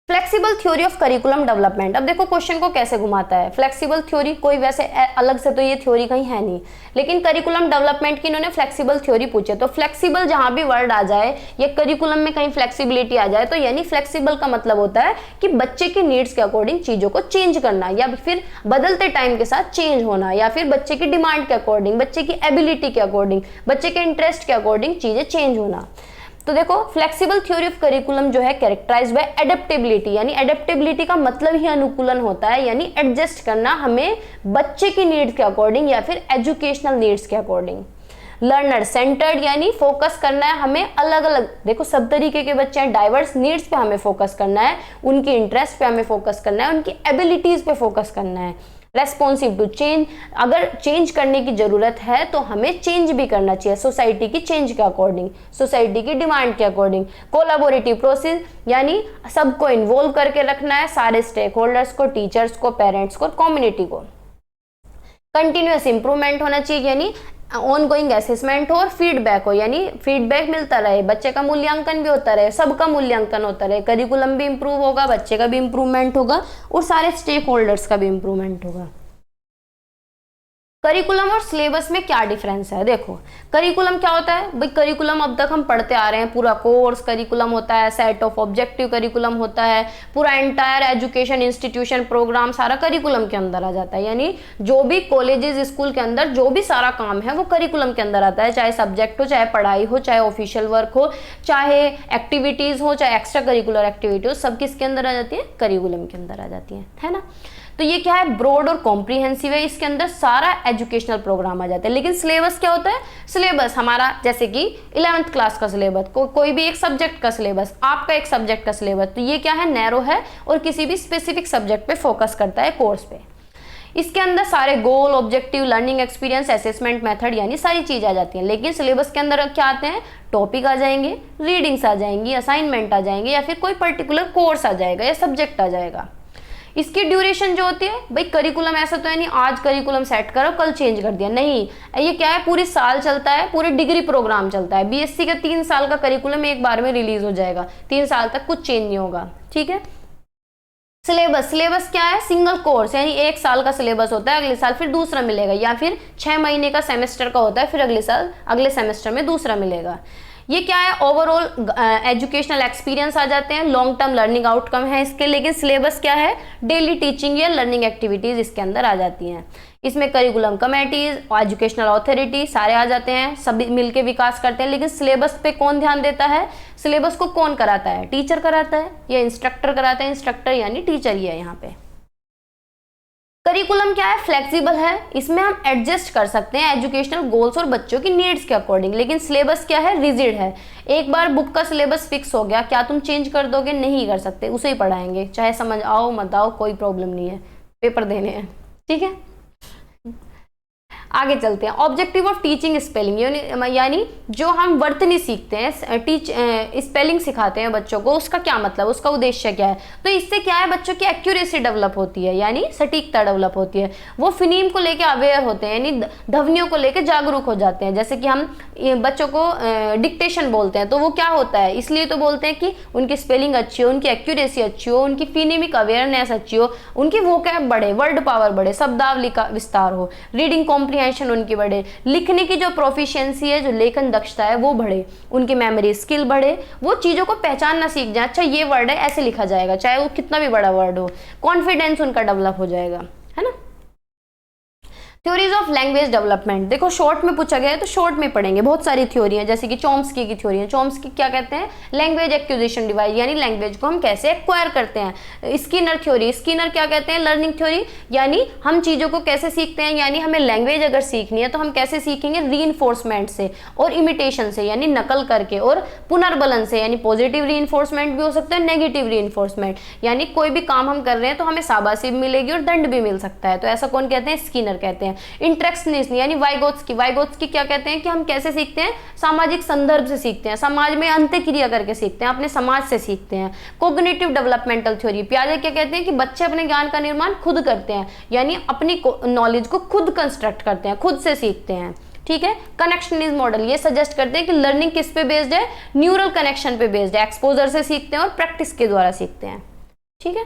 Flexible theory of curriculum development, अब देखो क्वेश्चन को कैसे घुमाता है। फ्लेक्सिबल थ्योरी कोई वैसे अलग से तो ये थ्योरी कहीं है नहीं, लेकिन करिकुलम डेवलपमेंट की इन्होंने फ्लेक्सिबल थ्योरी पूछे, तो फ्लेक्सिबल जहां भी वर्ड आ जाए या करिकुलम में कहीं फ्लेक्सिबिलिटी आ जाए तो यानी फ्लेक्सिबल का मतलब होता है कि बच्चे के नीड्स के अकॉर्डिंग चीजों को चेंज करना या फिर बदलते टाइम के साथ चेंज होना, या फिर बच्चे की डिमांड के अकॉर्डिंग, बच्चे की एबिलिटी के अकॉर्डिंग, बच्चे के इंटरेस्ट के अकॉर्डिंग चीजें चेंज होना। तो देखो फ्लेक्सिबल थ्योरी ऑफ करिकुलम जो है कैरेक्टराइज्ड बाय एडेप्टेबिलिटी, यानी एडेप्टेबिलिटी का मतलब ही अनुकूलन होता है, यानी एडजस्ट करना हमें बच्चे की नीड्स के अकॉर्डिंग या फिर एजुकेशनल नीड्स के अकॉर्डिंग। लर्नर सेंटर्ड यानी फोकस करना है हमें अलग अलग, देखो सब तरीके के बच्चे हैं, डाइवर्स नीड्स पे हमें फोकस करना है, उनकी इंटरेस्ट पे हमें फोकस करना है, उनकी एबिलिटीज पे फोकस करना है। रेस्पॉन्सिव टू चेंज, अगर चेंज करने की जरूरत है तो हमें चेंज भी करना चाहिए सोसाइटी की चेंज के अकॉर्डिंग, सोसाइटी की डिमांड के अकॉर्डिंग। कोलैबोरेटिव प्रोसेस यानी सबको इन्वॉल्व करके रखना है, सारे स्टेक होल्डर्स को, टीचर्स को, पेरेंट्स को, कम्युनिटी को। कंटिन्यूअस इंप्रूवमेंट होना चाहिए, यानी ऑनगोइंग असेसमेंट हो और फीडबैक हो, यानी फीडबैक मिलता रहे, बच्चे का मूल्यांकन भी होता रहे, सबका मूल्यांकन होता रहे, करिकुलम भी इंप्रूव होगा, बच्चे का भी इंप्रूवमेंट होगा और सारे स्टेक होल्डर्स का भी इंप्रूवमेंट होगा। करिकुलम और सिलेबस में क्या डिफरेंस है? देखो, करिकुलम क्या होता है भाई? करिकुलम अब तक हम पढ़ते आ रहे हैं, पूरा कोर्स करिकुलम होता है, सेट ऑफ ऑब्जेक्टिव करिकुलम होता है, पूरा एंटायर एजुकेशन इंस्टीट्यूशन प्रोग्राम सारा करिकुलम के अंदर आ जाता है। यानी जो भी कॉलेजेस स्कूल के अंदर जो भी सारा काम है वो करिकुलम के अंदर आता है, चाहे सब्जेक्ट हो, चाहे पढ़ाई हो, चाहे ऑफिशियल वर्क हो, चाहे एक्टिविटीज हो, चाहे एक्स्ट्रा करिकुलर एक्टिविटी हो, सब किसके अंदर आ जाती है? करिकुलम के अंदर आ जाती है ना। तो ये क्या है? ब्रॉड और कॉम्प्रिहेंसिव है, इसके अंदर सारा एजुकेशनल प्रोग्राम आ जाता है। लेकिन सिलेबस क्या होता है? सिलेबस हमारा जैसे कि 11th क्लास का सिलेबस, कोई भी एक सब्जेक्ट का सिलेबस, आपका एक सब्जेक्ट का सिलेबस, तो ये क्या है? नैरो है और किसी भी स्पेसिफिक सब्जेक्ट पे फोकस करता है, कोर्स पे। इसके अंदर सारे goal, objective, learning experience, assessment method, यानी सारी चीज आ जाती है। लेकिन सिलेबस के अंदर क्या आते हैं? टॉपिक आ जाएंगे, रीडिंग्स आ जाएंगी, असाइनमेंट आ जाएंगे, या फिर कोई पर्टिकुलर कोर्स आ जाएगा या सब्जेक्ट आ जाएगा। इसकी ड्यूरेशन जो होती है भाई, करिकुलम ऐसा तो है नहीं आज करिकुलम सेट करो कल चेंज कर दिया, नहीं, ये क्या है? पूरी साल चलता है, पूरे डिग्री प्रोग्राम चलता है। बीएससी का 3 साल का करिकुलम एक बार में रिलीज हो जाएगा, 3 साल तक कुछ चेंज नहीं होगा, ठीक है। सिलेबस क्या है? सिंगल कोर्स, यानी 1 साल का सिलेबस होता है, अगले साल फिर दूसरा मिलेगा, या फिर 6 महीने का सेमेस्टर का होता है, फिर अगले साल अगले सेमेस्टर में दूसरा मिलेगा। ये क्या है? ओवरऑल एजुकेशनल एक्सपीरियंस आ जाते हैं, लॉन्ग टर्म लर्निंग आउटकम है इसके। लेकिन सिलेबस क्या है? डेली टीचिंग या लर्निंग एक्टिविटीज इसके अंदर आ जाती हैं। इसमें करिकुलम कमेटीज, एजुकेशनल अथॉरिटी सारे आ जाते हैं, सभी मिलके विकास करते हैं। लेकिन सिलेबस पे कौन ध्यान देता है? सिलेबस को कौन कराता है? टीचर कराता है या इंस्ट्रक्टर कराता है? इंस्ट्रक्टर यानी टीचर ही है यहाँ पे। करिकुलम क्या है? फ्लेक्सिबल है, इसमें हम एडजस्ट कर सकते हैं एजुकेशनल गोल्स और बच्चों की नीड्स के अकॉर्डिंग। लेकिन सिलेबस क्या है? रिजिड है, एक बार बुक का सिलेबस फिक्स हो गया, क्या तुम चेंज कर दोगे? नहीं कर सकते, उसे ही पढ़ाएंगे, चाहे समझ आओ मत आओ, कोई प्रॉब्लम नहीं है, पेपर देने हैं, ठीक है। आगे चलते हैं। ऑब्जेक्टिव ऑफ टीचिंग स्पेलिंग, यानी जो हम वर्तनी सीखते हैं, स्पेलिंग सिखाते हैं बच्चों को, उसका क्या मतलब, उसका उद्देश्य क्या है? तो इससे क्या है? बच्चों की एक्यूरेसी डेवलप होती है, यानी सटीकता डेवलप होती है। वो फिनीम को लेकर अवेयर होते हैं, यानी ध्वनियों को लेकर जागरूक हो जाते हैं। जैसे कि हम बच्चों को डिक्टेशन बोलते हैं, तो वो क्या होता है? इसलिए तो बोलते हैं कि उनकी स्पेलिंग अच्छी हो, उनकी एक्यूरेसी अच्छी हो, उनकी फिनेमिक अवेयरनेस अच्छी हो, उनकी वोकैब बढ़े, वर्ड पावर बढ़े, शब्दावली का विस्तार हो, रीडिंग कॉम्प्रिहेंशन उनकी बढ़े, लिखने की जो प्रोफिशिएंसी है, जो लेखन दक्षता है वो बढ़े, उनकी मेमोरी स्किल बढ़े, वो चीजों को पहचानना सीख जाए, अच्छा ये वर्ड है ऐसे लिखा जाएगा, चाहे वो कितना भी बड़ा वर्ड हो, कॉन्फिडेंस उनका डेवलप हो जाएगा, है ना। थ्योरीज ऑफ लैंग्वेज डेवलपमेंट, देखो शॉर्ट में पूछा गया है तो शॉर्ट में पढ़ेंगे। बहुत सारी थ्योरी है, जैसे कि चॉम्स्की की थ्योरी है। चॉम्स्की क्या कहते हैं? लैंग्वेज एक्विजिशन डिवाइस, यानी लैंग्वेज को हम कैसे एक्वायर करते हैं। स्किनर थ्योरी, स्किनर क्या कहते हैं? लर्निंग थ्योरी, यानी हम चीजों को कैसे सीखते हैं, यानी हमें लैंग्वेज अगर सीखनी है तो हम कैसे सीखेंगे? रीइंफोर्समेंट से और इमिटेशन से, यानी नकल करके, और पुनर्बलन से, यानी पॉजिटिव रीइंफोर्समेंट भी हो सकता है, नेगेटिव रीइंफोर्समेंट, यानी कोई भी काम हम कर रहे हैं तो हमें शाबाशी भी मिलेगी और दंड भी मिल सकता है, तो ऐसा कौन कहते हैं? स्किनर कहते हैं। इंटरेक्शनिस्ट यानी वाइगोत्स्की क्या कहते हैं? कि हम कैसे सीखते हैं? सामाजिक संदर्भ से सीखते हैं, समाज में अंत्यक्रिया करके सीखते हैं, अपने समाज से सीखते हैं। कोग्निटिव डेवलपमेंटल थ्योरी, पियाजे क्या कहते हैं? कि बच्चे अपने ज्ञान का निर्माण खुद करते हैं, यानी अपनी नॉलेज को खुद कंस्ट्रक्ट करते हैं, खुद से सीखते हैं, ठीक है। कनेक्शनिज्म मॉडल ये सजेस्ट करते हैं कि लर्निंग किस पे बेस्ड है? न्यूरल कनेक्शन पे बेस्ड है, एक्सपोजर से सीखते हैं और प्रैक्टिस के द्वारा सीखते हैं, ठीक है।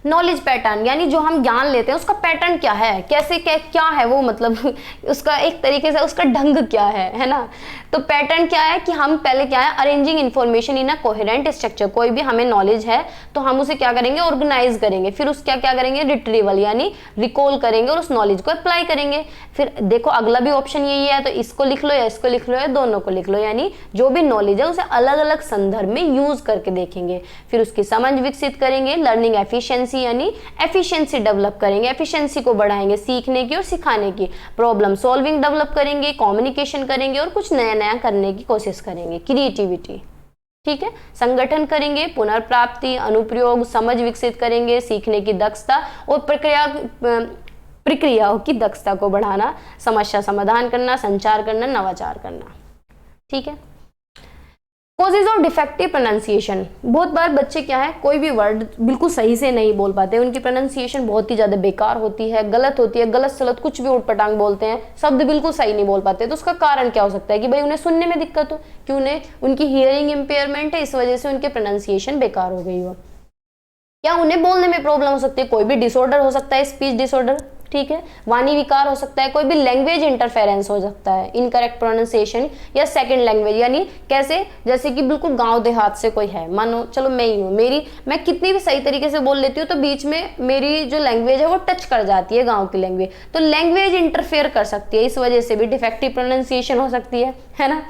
नॉलेज पैटर्न, यानी जो हम ज्ञान लेते हैं उसका पैटर्न क्या है, कैसे क्या है वो, मतलब उसका एक तरीके से उसका ढंग क्या है ना। तो पैटर्न क्या है? कि हम पहले क्या है? Arranging information in a coherent structure, कोई भी हमें नॉलेज है तो हम उसे क्या करेंगे? ऑर्गेनाइज करेंगे, फिर उसका क्या करेंगे? रिट्रीवल, यानी रिकॉल करेंगे और उस नॉलेज को अप्लाई करेंगे। फिर देखो अगला भी ऑप्शन यही है, तो इसको लिख लो या इसको लिख लो या दोनों को लिख लो, यानी जो भी नॉलेज है उसे अलग अलग संदर्भ में यूज करके देखेंगे, फिर उसकी समझ विकसित करेंगे, लर्निंग एफिशिएंसी यानी एफिशिएंसी डेवलप करेंगे, एफिशिएंसी को बढ़ाएंगे सीखने की और सिखाने की, प्रॉब्लम सॉल्विंग डेवलप करेंगे, कम्युनिकेशन करेंगे और कुछ नया नया करने की कोशिश करेंगे, क्रिएटिविटी, ठीक है। संगठन करेंगे, पुनर्प्राप्ति, अनुप्रयोग, समझ विकसित करेंगे, सीखने की दक्षता और प्रक्रियाओं की दक्षता को बढ़ाना, समस्या समाधान करना, संचार करना, नवाचार करना, ठीक है। कॉजेज ऑफ डिफेक्टिव प्रोनाउंसिएशन, बहुत बार बच्चे क्या है कोई भी वर्ड बिल्कुल सही से नहीं बोल पाते, उनकी प्रोनाउंसिएशन बहुत ही ज़्यादा बेकार होती है, गलत होती है, गलत सलत कुछ भी उटपटांग बोलते हैं, शब्द बिल्कुल सही नहीं बोल पाते। तो उसका कारण क्या हो सकता है कि भाई उन्हें सुनने में दिक्कत हो, कि उन्हें उनकी हियरिंग इम्पेयरमेंट है, इस वजह से उनकी प्रोनाउंसिएशन बेकार हो गई हो, या उन्हें बोलने में प्रॉब्लम हो सकती है, कोई भी डिसऑर्डर हो सकता है, स्पीच डिसऑर्डर, ठीक है, वाणी विकार हो सकता है, कोई भी लैंग्वेज इंटरफेरेंस हो सकता है, इनकरेक्ट प्रोनाउंसिएशन या सेकंड लैंग्वेज, यानी कैसे, जैसे कि बिल्कुल गांव देहात से कोई है, मानो चलो मैं ही हूँ, मैं कितनी भी सही तरीके से बोल लेती हूँ तो बीच में मेरी जो लैंग्वेज है वो टच कर जाती है गाँव की लैंग्वेज, तो लैंग्वेज इंटरफेयर कर सकती है, इस वजह से भी डिफेक्टिव प्रोनाउंसिएशन हो सकती है ना।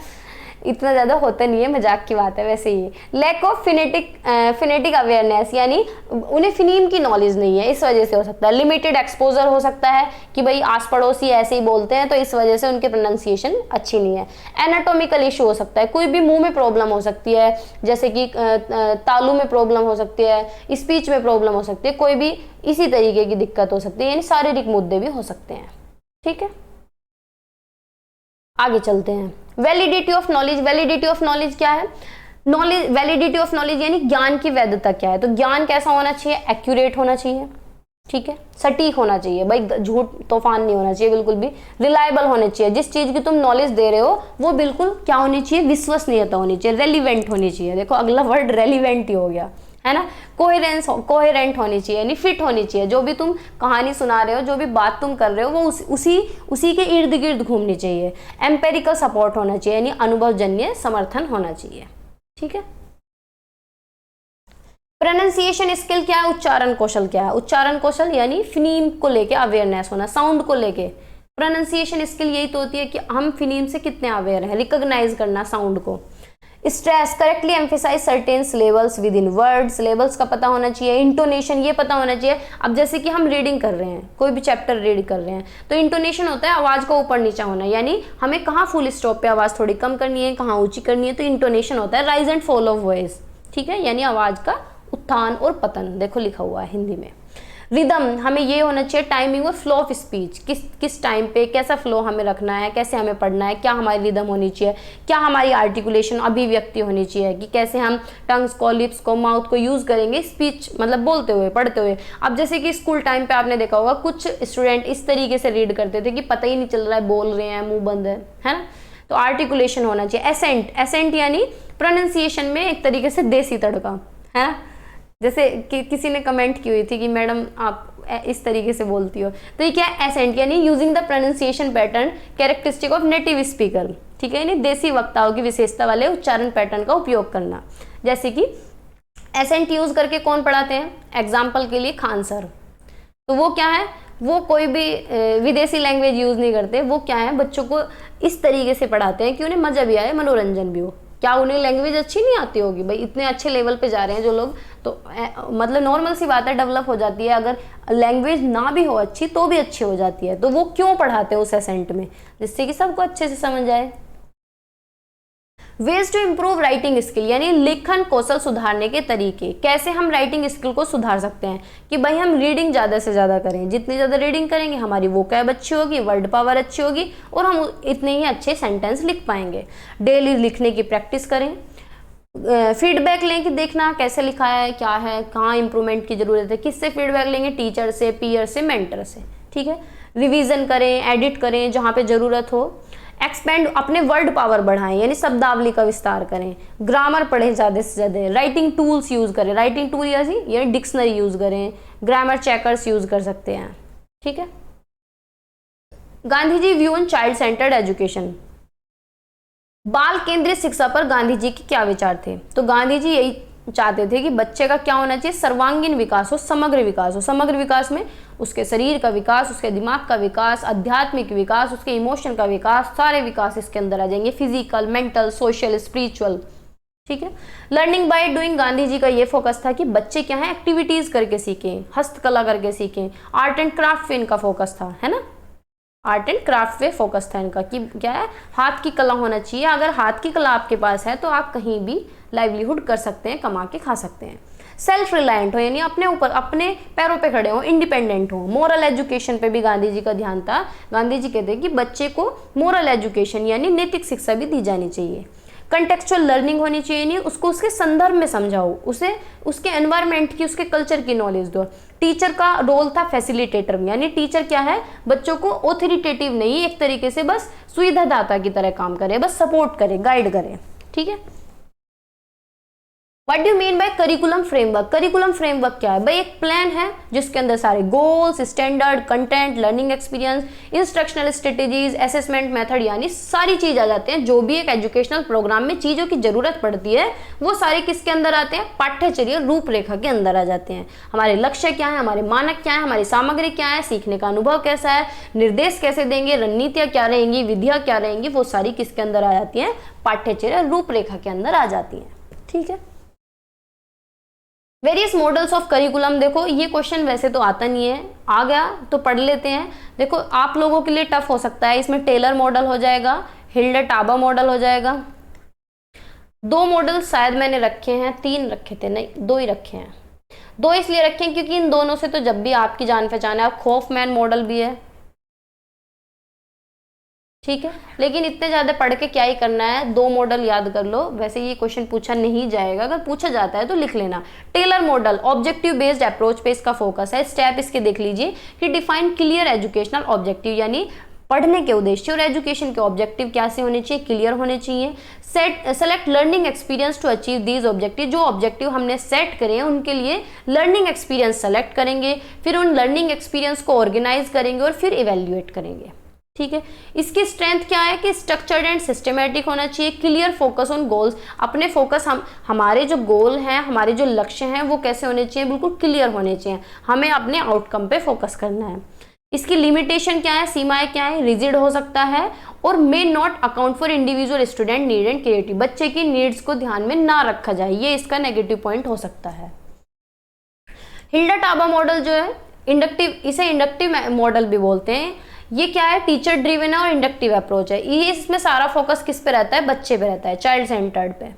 इतना ज़्यादा होता नहीं है, मजाक की बात है वैसे ही। लैक ऑफ फिनेटिक अवेयरनेस, यानी उन्हें फिनीम की नॉलेज नहीं है, इस वजह से हो सकता है। लिमिटेड एक्सपोजर हो सकता है कि भाई आस पड़ोसी ऐसे ही बोलते हैं तो इस वजह से उनकी प्रोनाउंसिएशन अच्छी नहीं है। एनाटोमिकल इशू हो सकता है, कोई भी मुंह में प्रॉब्लम हो सकती है, जैसे कि तालू में प्रॉब्लम हो सकती है, स्पीच में प्रॉब्लम हो सकती है, कोई भी इसी तरीके की दिक्कत हो सकती है, यानी शारीरिक मुद्दे भी हो सकते हैं, ठीक है। आगे चलते हैं। Validity of knowledge, validity of knowledge क्या है? नॉलेज, वैलिडिटी ऑफ नॉलेज यानी ज्ञान की वैधता क्या है? तो ज्ञान कैसा होना चाहिए? एक्यूरेट होना चाहिए, ठीक है, सटीक होना चाहिए, भाई झूठ तूफान नहीं होना चाहिए, बिल्कुल भी रिलायबल होने चाहिए, जिस चीज की तुम नॉलेज दे रहे हो वो बिल्कुल क्या होनी चाहिए? विश्वसनीयता होनी चाहिए, रेलिवेंट होनी चाहिए। देखो अगला वर्ड रेलिवेंट ही हो गया, है ना। कोहेरेंट होनी चाहिए, यानी फिट होनी चाहिए, जो भी तुम कहानी सुना रहे हो, जो भी बात तुम कर रहे हो, वो उसी के इर्द गिर्द घूमनी चाहिए। एम्पेरिकल सपोर्ट होना चाहिए, यानी अनुभवजन्य समर्थन होना चाहिए, ठीक है। प्रोनाउंसिएशन स्किल क्या है? उच्चारण कौशल क्या है? उच्चारण कौशल यानी फिनीम को लेके अवेयरनेस होना, साउंड को लेके। प्रोनाउंसिएशन स्किल यही तो होती है कि हम फिनीम से कितने अवेयर हैं, रिकॉग्नाइज करना साउंड को। Stress, correctly emphasise certain syllables within word, syllables का पता होना चाहिए। इंटोनेशन, ये पता होना चाहिए। अब जैसे कि हम रीडिंग कर रहे हैं, कोई भी चैप्टर रीड कर रहे हैं, तो इंटोनेशन होता है आवाज का ऊपर नीचा होना, यानी हमें कहाँ फुल स्टॉप पे आवाज थोड़ी कम करनी है, कहाँ ऊंची करनी है, तो इंटोनेशन होता है rise and fall of voice, ठीक है, यानी आवाज का उत्थान और पतन, देखो लिखा हुआ है हिंदी में। रिदम, हमें ये होना चाहिए टाइमिंग और फ्लो ऑफ स्पीच, किस टाइम पे कैसा फ्लो हमें रखना है, कैसे हमें पढ़ना है, क्या हमारी रिदम होनी चाहिए, क्या हमारी आर्टिकुलेशन अभिव्यक्ति होनी चाहिए, कि कैसे हम टंग्स को, लिप्स को, माउथ को यूज़ करेंगे स्पीच, मतलब बोलते हुए, पढ़ते हुए। अब जैसे कि स्कूल टाइम पे आपने देखा होगा कुछ स्टूडेंट इस तरीके से रीड करते थे कि पता ही नहीं चल रहा है बोल रहे हैं, मुंह बंद है ना। तो आर्टिकुलेशन होना चाहिए। एसेंट यानी प्रोनाउंसिएशन में एक तरीके से देसी तड़का, है। जैसे कि किसी ने कमेंट की हुई थी कि मैडम आप इस तरीके से बोलती हो, तो ये क्या है? एसेंट यानी using the pronunciation pattern characteristic of native speaker, ठीक है, यानी देसी वक्ताओं की विशेषता वाले उच्चारण पैटर्न का उपयोग करना। जैसे कि एसेंट यूज करके कौन पढ़ाते हैं? एग्जाम्पल के लिए खान सर, तो वो क्या है, वो कोई भी विदेशी लैंग्वेज यूज नहीं करते, वो क्या है, बच्चों को इस तरीके से पढ़ाते हैं कि उन्हें मजा भी आए, मनोरंजन भी हो। क्या उन्हें लैंग्वेज अच्छी नहीं आती होगी? भाई इतने अच्छे लेवल पे जा रहे हैं जो लोग, तो मतलब नॉर्मल सी बात है, डेवलप हो जाती है। अगर लैंग्वेज ना भी हो अच्छी तो भी अच्छी हो जाती है, तो वो क्यों पढ़ाते हैं उस एसेंट में? जिससे कि सबको अच्छे से समझ आए। Ways to improve writing skill, यानी लेखन कौशल सुधारने के तरीके, कैसे हम राइटिंग स्किल को सुधार सकते हैं? कि भाई हम रीडिंग ज़्यादा से ज़्यादा करें, जितनी ज़्यादा रीडिंग करेंगे हमारी वोकैब अच्छी होगी, वर्ड पावर अच्छी होगी, और हम इतने ही अच्छे सेंटेंस लिख पाएंगे। डेली लिखने की प्रैक्टिस करें। फीडबैक लें कि देखना कैसे लिखा है, क्या है, कहाँ इंप्रूवमेंट की ज़रूरत है। किससे फीडबैक लेंगे? टीचर से, पीयर से, मेंटर से, ठीक है। रिवीजन करें, एडिट करें जहाँ पे ज़रूरत हो। एक्सपेंड, अपने वर्ड पावर बढ़ाएं, यानी शब्दावली का विस्तार करें। ग्रामर पढ़ें ज़्यादा से ज़्यादा। राइटिंग टूल्स यूज़ करें, राइटिंग टूल यानी डिक्शनरी यूज़ करें, ग्रामर चेकर्स यूज़ कर सकते हैं, ठीक है। Gandhi ji view on child centred education, बाल केंद्रित शिक्षा पर गांधी जी के क्या विचार थे? तो गांधी जी यही चाहते थे कि बच्चे का क्या होना चाहिए? सर्वांगीण विकास हो, समग्र विकास हो। समग्र विकास में उसके शरीर का विकास, उसके दिमाग का विकास, आध्यात्मिक विकास, उसके इमोशन का विकास, सारे विकास इसके अंदर आ जाएंगे, फिजिकल, मेंटल, सोशल, स्पिरिचुअल, ठीक है। Learning by doing, Gandhi ji का ये फोकस था कि बच्चे क्या है, एक्टिविटीज करके सीखें, हस्तकला करके सीखें। आर्ट एंड क्राफ्ट पे इनका फोकस था, है ना। आर्ट एंड क्राफ्ट पे फोकस था इनका कि क्या है, हाथ की कला होना चाहिए। अगर हाथ की कला आपके पास है तो आप कहीं भी लाइवलीहुड कर सकते हैं, कमा के खा सकते हैं। सेल्फ रिलायंट हो, यानी अपने ऊपर, अपने पैरों पे खड़े हो, इंडिपेंडेंट हो। मोरल एजुकेशन पे भी गांधी जी का ध्यान था। गांधी जी कहते हैं कि बच्चे को मोरल एजुकेशन यानी नैतिक शिक्षा भी दी जानी चाहिए। कंटेक्चुअल लर्निंग होनी चाहिए, नहीं उसको उसके संदर्भ में समझाओ, उसे उसके एनवायरनमेंट की, उसके कल्चर की नॉलेज दो। टीचर का रोल था फैसिलिटेटर में, यानी टीचर क्या है, बच्चों को ऑथोरिटेटिव नहीं, एक तरीके से बस सुविधादाता की तरह काम करे, बस सपोर्ट करे, गाइड करे, ठीक है। What do mean by curriculum framework? Curriculum framework क्या है भाई? एक प्लान है जिसके अंदर सारे goals, standard, content, learning experience, instructional strategies, assessment method, यानी सारी चीज आ जाते हैं। जो भी एक एजुकेशनल प्रोग्राम में चीजों की जरूरत पड़ती है वो सारे किसके अंदर आते हैं? पाठ्यचर्या रूपरेखा के अंदर आ जाते हैं। हमारे लक्ष्य क्या है, हमारे मानक क्या है, हमारी सामग्री क्या है, सीखने का अनुभव कैसा है, निर्देश कैसे देंगे, रणनीतियां क्या रहेंगी, विधियां क्या रहेंगी, वो सारी किसके अंदर आ जाती है? पाठ्यचर्या रूपरेखा के अंदर आ जाती है, ठीक है। वेरियस मॉडल्स ऑफ करिकुलम, देखो ये क्वेश्चन वैसे तो आता नहीं है, आ गया तो पढ़ लेते हैं। देखो आप लोगों के लिए टफ हो सकता है, इसमें टेलर मॉडल हो जाएगा, हिल्डर-टाबा मॉडल हो जाएगा। 2 मॉडल शायद मैंने रखे हैं, 3 रखे थे, नहीं 2 ही रखे हैं। 2 इसलिए रखे हैं क्योंकि इन दोनों से तो जब भी आपकी जान पहचान है। आप खौफमैन मॉडल भी है, ठीक है, लेकिन इतने ज्यादा पढ़ के क्या ही करना है, 2 मॉडल याद कर लो। वैसे ये क्वेश्चन पूछा नहीं जाएगा, अगर पूछा जाता है तो लिख लेना। Tyler model objective based approach पे इसका फोकस है। स्टेप इसके देख लीजिए कि डिफाइन क्लियर एजुकेशनल ऑब्जेक्टिव, यानी पढ़ने के उद्देश्य और एजुकेशन के ऑब्जेक्टिव क्या से होने चाहिए? क्लियर होने चाहिए। Select learning experience to achieve these objective, जो ऑब्जेक्टिव हमने सेट करे हैं उनके लिए लर्निंग एक्सपीरियंस सेलेक्ट करेंगे, फिर उन लर्निंग एक्सपीरियंस को ऑर्गेनाइज करेंगे और फिर इवेल्युएट करेंगे, ठीक है। इसकी स्ट्रेंथ क्या है कि स्ट्रक्चर्ड एंड सिस्टमेटिक होना चाहिए, क्लियर फोकस ऑन गोल्स, अपने फोकस हमारे जो गोल हैं, हमारे जो लक्ष्य हैं वो कैसे होने चाहिए? बिल्कुल क्लियर होने चाहिए, हमें अपने आउटकम पे फोकस करना है। इसकी लिमिटेशन क्या है, सीमाएं क्या है? रिजिड हो सकता है और may not account for individual student need and creative, बच्चे की नीड्स को ध्यान में ना रखा जाए, ये इसका नेगेटिव पॉइंट हो सकता है। हिल्डर-टाबा मॉडल जो है इंडक्टिव, इसे इंडक्टिव मॉडल भी बोलते हैं। ये क्या है? टीचर ड्रिवन है और इंडक्टिव अप्रोच है। ये इसमें सारा फोकस किस पे रहता है? बच्चे पे रहता है, चाइल्ड सेंटर्ड पे।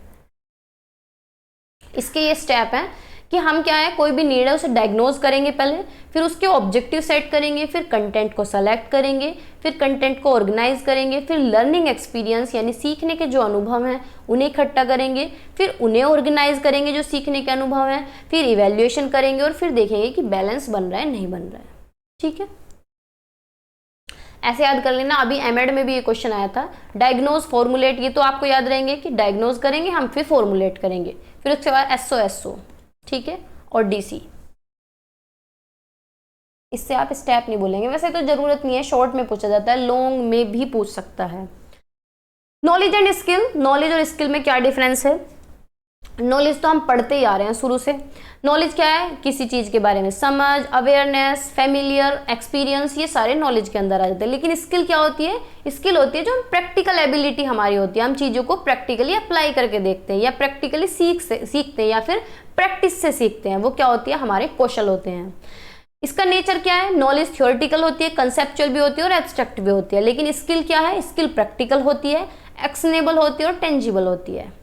इसके ये स्टेप है कि हम क्या है, कोई भी नीड है उसे डायग्नोज करेंगे पहले, फिर उसके ऑब्जेक्टिव सेट करेंगे, फिर कंटेंट को सेलेक्ट करेंगे, फिर कंटेंट को ऑर्गेनाइज करेंगे, फिर लर्निंग एक्सपीरियंस यानी सीखने के जो अनुभव हैं उन्हें इकट्ठा करेंगे, फिर उन्हें ऑर्गेनाइज करेंगे जो सीखने के अनुभव हैं, फिर इवेल्युएशन करेंगे और फिर देखेंगे कि बैलेंस बन रहा है नहीं बन रहा है, ठीक है। ऐसे याद कर लेना, अभी एमएड में भी ये क्वेश्चन आया था, डायग्नोज फॉर्मुलेट, ये तो आपको याद रहेंगे कि डायग्नोज करेंगे हम, फिर फॉर्मुलेट करेंगे, फिर उसके बाद एसओ, ठीक है, और डीसी। इससे आप स्टेप नहीं बोलेंगे, वैसे तो जरूरत नहीं है, शॉर्ट में पूछा जाता है, लॉन्ग में भी पूछ सकता है। नॉलेज एंड स्किल, नॉलेज और स्किल में क्या डिफरेंस है? नॉलेज तो हम पढ़ते ही आ रहे हैं शुरू से। नॉलेज क्या है? किसी चीज के बारे में समझ, अवेयरनेस, फेमिलियर, एक्सपीरियंस, ये सारे नॉलेज के अंदर आ जाते हैं। लेकिन स्किल क्या होती है? स्किल होती है जो हम प्रैक्टिकल एबिलिटी हमारी होती है, हम चीजों को प्रैक्टिकली अप्लाई करके देखते हैं या प्रैक्टिकली सीखते हैं या फिर प्रैक्टिस से सीखते हैं, वो क्या होती है? हमारे कौशल होते हैं। इसका नेचर क्या है? नॉलेज थ्योरेटिकल होती है, कंसेप्चुअल भी होती है और एब्स्ट्रैक्ट भी होती है। लेकिन स्किल क्या है? स्किल प्रैक्टिकल होती है, एक्शनेबल होती है और टेंजिबल होती है।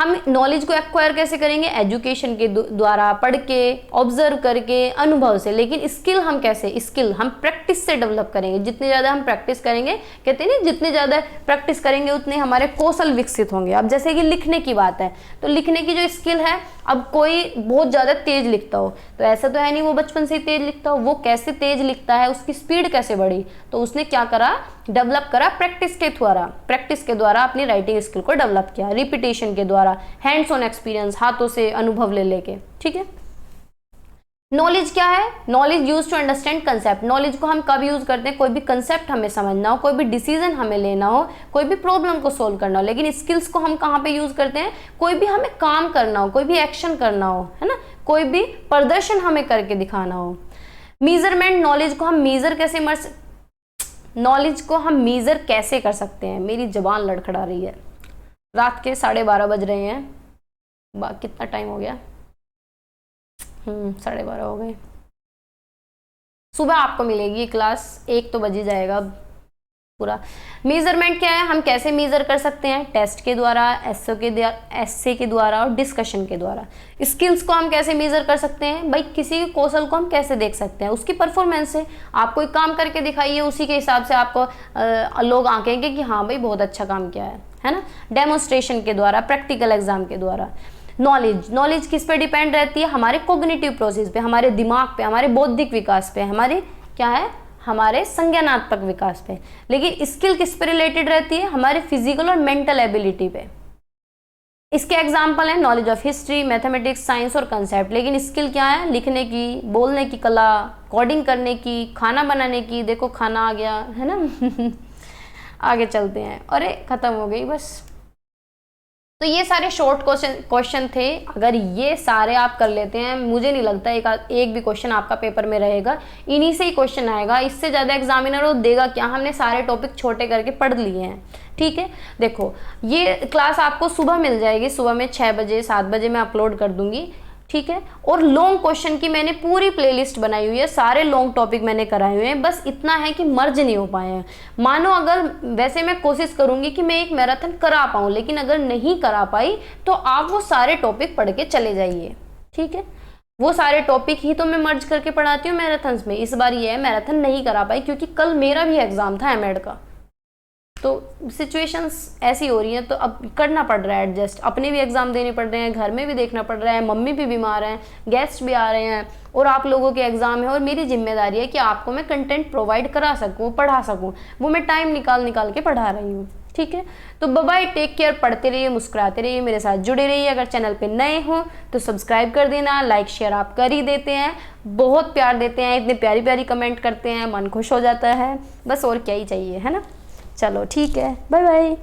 हम नॉलेज को एक्वायर कैसे करेंगे? एजुकेशन के द्वारा, पढ़ के, ऑब्जर्व करके, अनुभव से। लेकिन स्किल हम कैसे? स्किल हम प्रैक्टिस से डेवलप करेंगे। जितनी ज़्यादा हम प्रैक्टिस करेंगे, कहते हैं नहीं, जितने ज़्यादा प्रैक्टिस करेंगे उतने हमारे कौशल विकसित होंगे। अब जैसे कि लिखने की बात है, तो लिखने की जो स्किल है, अब कोई बहुत ज़्यादा तेज लिखता हो तो ऐसा तो है नहीं वो बचपन से ही तेज लिखता हो, वो कैसे तेज लिखता है, उसकी स्पीड कैसे बढ़ी? तो उसने क्या करा? डेवलप करा प्रैक्टिस के द्वारा। प्रैक्टिस के द्वारा अपनी राइटिंग स्किल को डेवलप किया, रिपीटेशन के द्वारा, हैंड्स ऑन एक्सपीरियंस, हाथों से अनुभव ले लेके, ठीक है। नॉलेज क्या है? Knowledge use to understand concept. Knowledge को हम कब यूज करते हैं? कोई भी कंसेप्ट हमें समझना हो, कोई भी डिसीजन हमें लेना हो, कोई भी प्रॉब्लम को सोल्व करना हो। लेकिन स्किल्स को हम कहाँ पे यूज करते हैं? कोई भी हमें काम करना हो, कोई भी एक्शन करना हो, है ना, कोई भी प्रदर्शन हमें करके दिखाना हो। मीजरमेंट, नॉलेज को हम मीजर कैसे नॉलेज को हम मीजर कैसे कर सकते हैं? मेरी जबान लड़खड़ा रही है, रात के 12:30 बज रहे हैं। कितना टाइम हो गया? 12:30 हो गए। सुबह आपको मिलेगी क्लास, 1 तो बज ही जाएगा अब। पूरा। मेजरमेंट क्या है, हम कैसे मेजर कर सकते हैं, टेस्ट के द्वारा, एस्से के द्वारा और डिस्कशन के द्वारा। स्किल्स को हम कैसे मेजर कर सकते हैं, भाई किसी के कौशल को हम कैसे देख सकते हैं, उसकी परफॉर्मेंस से। आप कोई काम करके दिखाइए, उसी के हिसाब से आपको लोग आंकेंगे कि हाँ भाई बहुत अच्छा काम किया है ना। डेमोन्स्ट्रेशन के द्वारा, प्रैक्टिकल एग्जाम के द्वारा। नॉलेज किस पे डिपेंड रहती है, हमारे कोग्निटिव प्रोसेस पे, हमारे दिमाग पे, हमारे बौद्धिक विकास पे, हमारे क्या है, हमारे संज्ञानात्मक विकास पे। लेकिन स्किल किस पे रिलेटेड रहती है, हमारे फिजिकल और मेंटल एबिलिटी पे। इसके एग्जाम्पल है knowledge of history, mathematics, science और कंसेप्ट। लेकिन स्किल क्या है, लिखने की, बोलने की कला, कोडिंग करने की, खाना बनाने की, देखो खाना आ गया है ना आगे चलते हैं, अरे खत्म हो गई बस। तो ये सारे शॉर्ट क्वेश्चन थे। अगर ये सारे आप कर लेते हैं, मुझे नहीं लगता एक भी क्वेश्चन आपका पेपर में रहेगा, इन्हीं से ही क्वेश्चन आएगा। इससे ज़्यादा एग्जामिनर वो देगा क्या, हमने सारे टॉपिक छोटे करके पढ़ लिए हैं। ठीक है, देखो ये क्लास आपको सुबह मिल जाएगी, सुबह में 6 बजे 7 बजे मैं अपलोड कर दूंगी। ठीक है, और लॉन्ग क्वेश्चन की मैंने पूरी प्लेलिस्ट बनाई हुई है, सारे लॉन्ग टॉपिक मैंने कराए हुए हैं। बस इतना है कि मर्ज नहीं हो पाए हैं। मानो अगर वैसे मैं कोशिश करूंगी कि मैं एक मैराथन करा पाऊँ, लेकिन अगर नहीं करा पाई तो आप वो सारे टॉपिक पढ़ के चले जाइए। ठीक है, वो सारे टॉपिक ही तो मैं मर्ज करके पढ़ाती हूँ मैराथन्स में। इस बार ये है मैराथन नहीं करा पाई क्योंकि कल मेरा भी एग्जाम था एमएड का, तो सिचुएशंस ऐसी हो रही हैं, तो अब करना पड़ रहा है एडजस्ट। अपने भी एग्जाम देने पड़ रहे हैं, घर में भी देखना पड़ रहा है, मम्मी भी बीमार हैं, गेस्ट भी आ रहे हैं, और आप लोगों के एग्जाम है, और मेरी जिम्मेदारी है कि आपको मैं कंटेंट प्रोवाइड करा सकूं, पढ़ा सकूं। वो मैं टाइम निकाल के पढ़ा रही हूँ। ठीक है, तो बाय, टेक केयर, पढ़ते रहिए, मुस्कुराते रहिए, मेरे साथ जुड़े रहिए। अगर चैनल पे नए हो तो सब्सक्राइब कर देना, लाइक शेयर आप कर ही देते हैं, बहुत प्यार देते हैं, इतने प्यारी प्यारी कमेंट करते हैं, मन खुश हो जाता है। बस और क्या ही चाहिए, है ना। चलो ठीक है, बाय बाय।